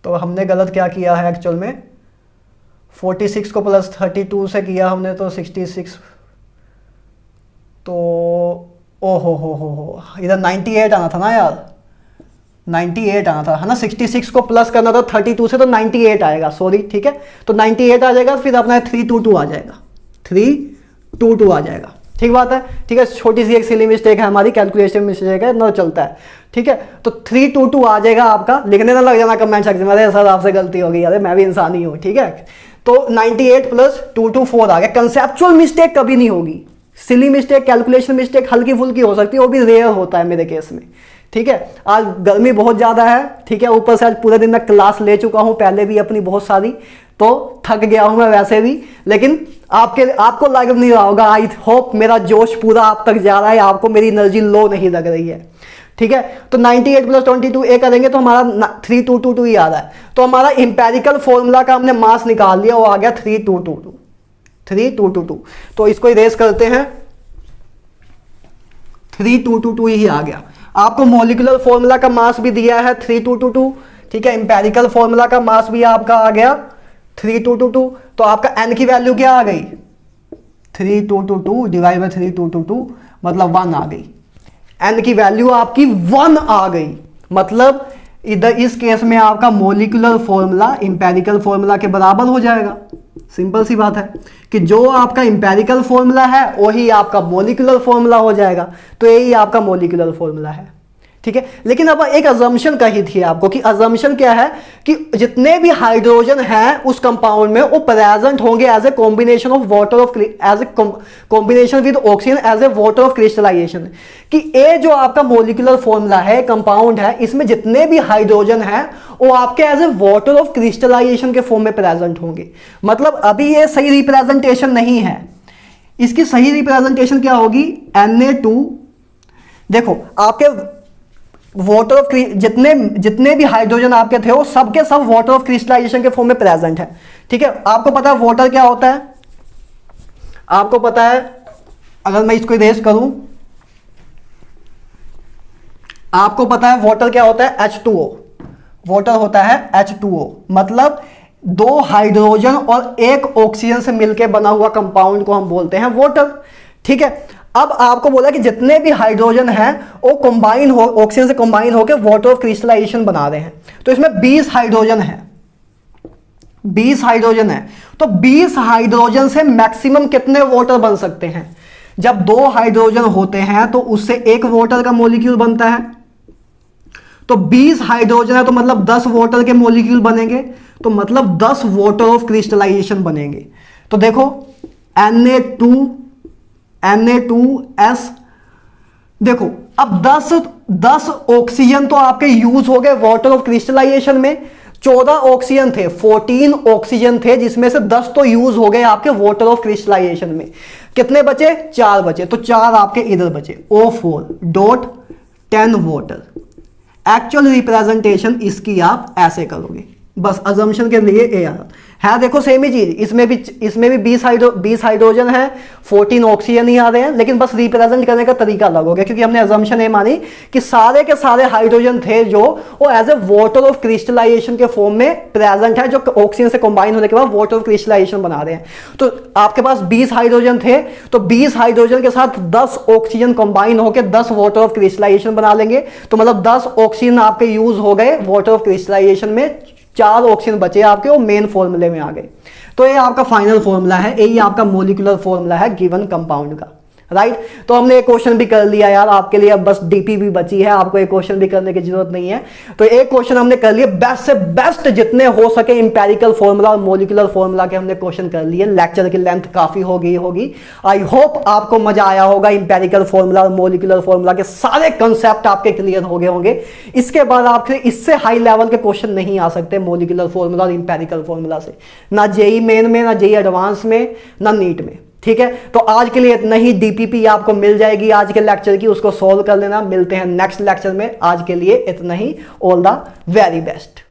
तो हमने गलत क्या किया है एक्चुअल में, 46 को प्लस 32 से किया हमने तो 66, तो ओ हो इधर 98 आना था ना यार, 98 आना था है ना। 66 को प्लस करना था 32 से तो 98 आएगा, सॉरी ठीक है। तो 98 आ जाएगा, फिर अपना 322 आ जाएगा, 322 आ जाएगा, ठीक बात है। ठीक है, छोटी सी एक सिली मिस्टेक है हमारी, कैलकुलेशन मिस्टेक है, ना चलता है, ठीक है। तो 322 आ जाएगा आपका, लिखने ना लग जाना कमेंट सेक्शन में, अरे सर आपसे गलती हो गई, अरे मैं भी इंसान ही हूँ, ठीक है। तो 98 प्लस 224 आ गया। कंसेप्चुअल मिस्टेक कभी नहीं होगी, सिली मिस्टेक, कैलकुलेशन मिस्टेक हल्की फुल्की हो सकती है, वो भी रेयर होता है मेरे केस में, ठीक है। आज गर्मी बहुत ज़्यादा है, ठीक है, ऊपर से आज पूरे दिन मैं क्लास ले चुका हूँ पहले भी अपनी बहुत सारी, तो थक गया हूँ मैं वैसे भी, लेकिन आपको लग नहीं रहा होगा, आई होप मेरा जोश पूरा आप तक जा रहा है, आपको मेरी एनर्जी लो नहीं लग रही है, ठीक है। तो 98 प्लस 22 ए करेंगे तो हमारा 3222 ही आ रहा है। तो हमारा इंपेरिकल फॉर्मूला का हमने मास निकाल लिया, वो आ गया 3222। तो इसको इरेज करते हैं, 3222 ही आ गया। आपको मॉलिक्यूलर फॉर्मूला का मास भी दिया है 3222, ठीक है। इंपेरिकल फॉर्मूला का मास भी आपका आ गया 3222, तो आपका n की वैल्यू क्या आ गई, 3222 डिवाइड बाय 3222 मतलब 1 आ गई। n की वैल्यू आपकी 1 आ गई, मतलब इधर इस केस में आपका मॉलिक्यूलर फॉर्मूला इंपेरिकल फॉर्मूला के बराबर हो जाएगा। सिंपल सी बात है कि जो आपका इंपेरिकल फॉर्मूला है वही आपका मॉलिक्यूलर फॉर्मूला हो जाएगा, तो यही आपका मॉलिक्यूलर फॉर्मूला है, ठीक है। लेकिन अब एक अजम्पशन कही थी आपको, कि अजम्पशन क्या है कि जितने भी हाइड्रोजन हैं उस कंपाउंड में वो प्रेजेंट होंगे as a combination of water of as a combination with oxygen as a water of crystallization, कि ये जो आपका मॉलिक्यूलर फॉर्मूला है, कंपाउंड है, इसमें जितने भी हाइड्रोजन हैं वो आपके as a water of crystallization के फॉर्म में प्रेजेंट होंगे। मतलब अभी ये सही रिप्रेजेंटेशन नहीं है, इसकी सही रिप्रेजेंटेशन क्या होगी, Na2, देखो आपके वाटर ऑफ जितने भी हाइड्रोजन आपके थे वो सब के सब वाटर ऑफ क्रिस्टलाइजेशन के फॉर्म में प्रेजेंट है, ठीक है। आपको पता है वाटर क्या होता है, आपको पता है, अगर मैं इसको इरेज करूं, आपको पता है वाटर क्या होता है, H2O, वाटर होता है H2O, मतलब 2 हाइड्रोजन और 1 ऑक्सीजन से मिलकर बना हुआ कंपाउंड को हम बोलते हैं वाटर, ठीक है। अब आपको बोला कि जितने भी हाइड्रोजन हैं वो कंबाइन हो, ऑक्सीजन से कंबाइन होकर वाटर ऑफ क्रिस्टलाइजेशन बना रहे हैं, तो इसमें 20 हाइड्रोजन है, 20 हाइड्रोजन है। तो 20 हाइड्रोजन से मैक्सिमम कितने वाटर बन सकते हैं, जब 2 हाइड्रोजन होते हैं तो उससे 1 वाटर का मॉलिक्यूल बनता है, तो 20 हाइड्रोजन है तो मतलब 10 वाटर के मॉलिक्यूल बनेंगे, तो मतलब 10 वाटर ऑफ क्रिस्टलाइजेशन बनेंगे। तो देखो Na2S, देखो अब 10 ऑक्सीजन तो आपके यूज हो गए वाटर ऑफ क्रिस्टलाइजेशन में, 14 ऑक्सीजन थे, 14 ऑक्सीजन थे, जिसमें से 10 तो यूज हो गए आपके वाटर ऑफ क्रिस्टलाइजेशन में। कितने बचे, 4 बचे, तो 4 आपके इधर बचे, O4.10 वाटर। एक्चुअल रिप्रेजेंटेशन इसकी आप ऐसे करोगे, बस अजम्पशन के लिए ए यार है। देखो सेम ही चीज, इसमें भी 20 हाइड्रोजन है, 14 ऑक्सीजन ही आ रहे हैं, लेकिन बस रिप्रेजेंट करने का तरीका अलग हो गया, क्योंकि हमने अजम्पशन ये मानी कि सारे के सारे हाइड्रोजन थे जो वो as a water of crystallization के फॉर्म में प्रेजेंट है, जो ऑक्सीजन से कंबाइन होने के बाद वाटर ऑफ क्रिस्टलाइजेशन बना रहे हैं। तो आपके पास 20 हाइड्रोजन थे, तो 20 हाइड्रोजन के साथ 10 ऑक्सीजन कंबाइन होकर 10 वाटर ऑफ क्रिस्टलाइजेशन बना लेंगे, तो मतलब 10 ऑक्सीजन आपके यूज हो गए वाटर ऑफ क्रिस्टलाइजेशन में, 4 ऑक्सीजन बचे आपके, वो मेन फॉर्मूले में आ गए। तो ये आपका फाइनल फॉर्मूला है, यही आपका मॉलिक्यूलर फॉर्मूला है गिवन कंपाउंड का। राइट। तो हमने एक क्वेश्चन भी कर लिया यार आपके लिए, अब बस डीपीपी बची है, आपको एक क्वेश्चन भी करने की जरूरत नहीं है। तो एक क्वेश्चन हमने कर लिया, बेस्ट से बेस्ट जितने हो सके इंपेरिकल फॉर्मूला और मोलिकुलर फॉर्मूला के हमने क्वेश्चन कर लिए। लेक्चर की लेंथ काफी हो गई होगी, आई होप आपको मजा आया होगा। इंपेरिकल फॉर्मूला और मोलिकुलर फॉर्मूला के सारे कंसेप्ट आपके क्लियर हो गए होंगे। इसके बाद आपके इससे हाई लेवल के क्वेश्चन नहीं आ सकते मोलिकुलर फॉर्मूला और इंपेरिकल फॉर्मूला से, ना जेई मेन में, ना जेई एडवांस में, ना नीट में। ठीक है, तो आज के लिए इतना ही। डीपीपी आपको मिल जाएगी आज के लेक्चर की, उसको सॉल्व कर लेना। मिलते हैं नेक्स्ट लेक्चर में, आज के लिए इतना ही। All the very best.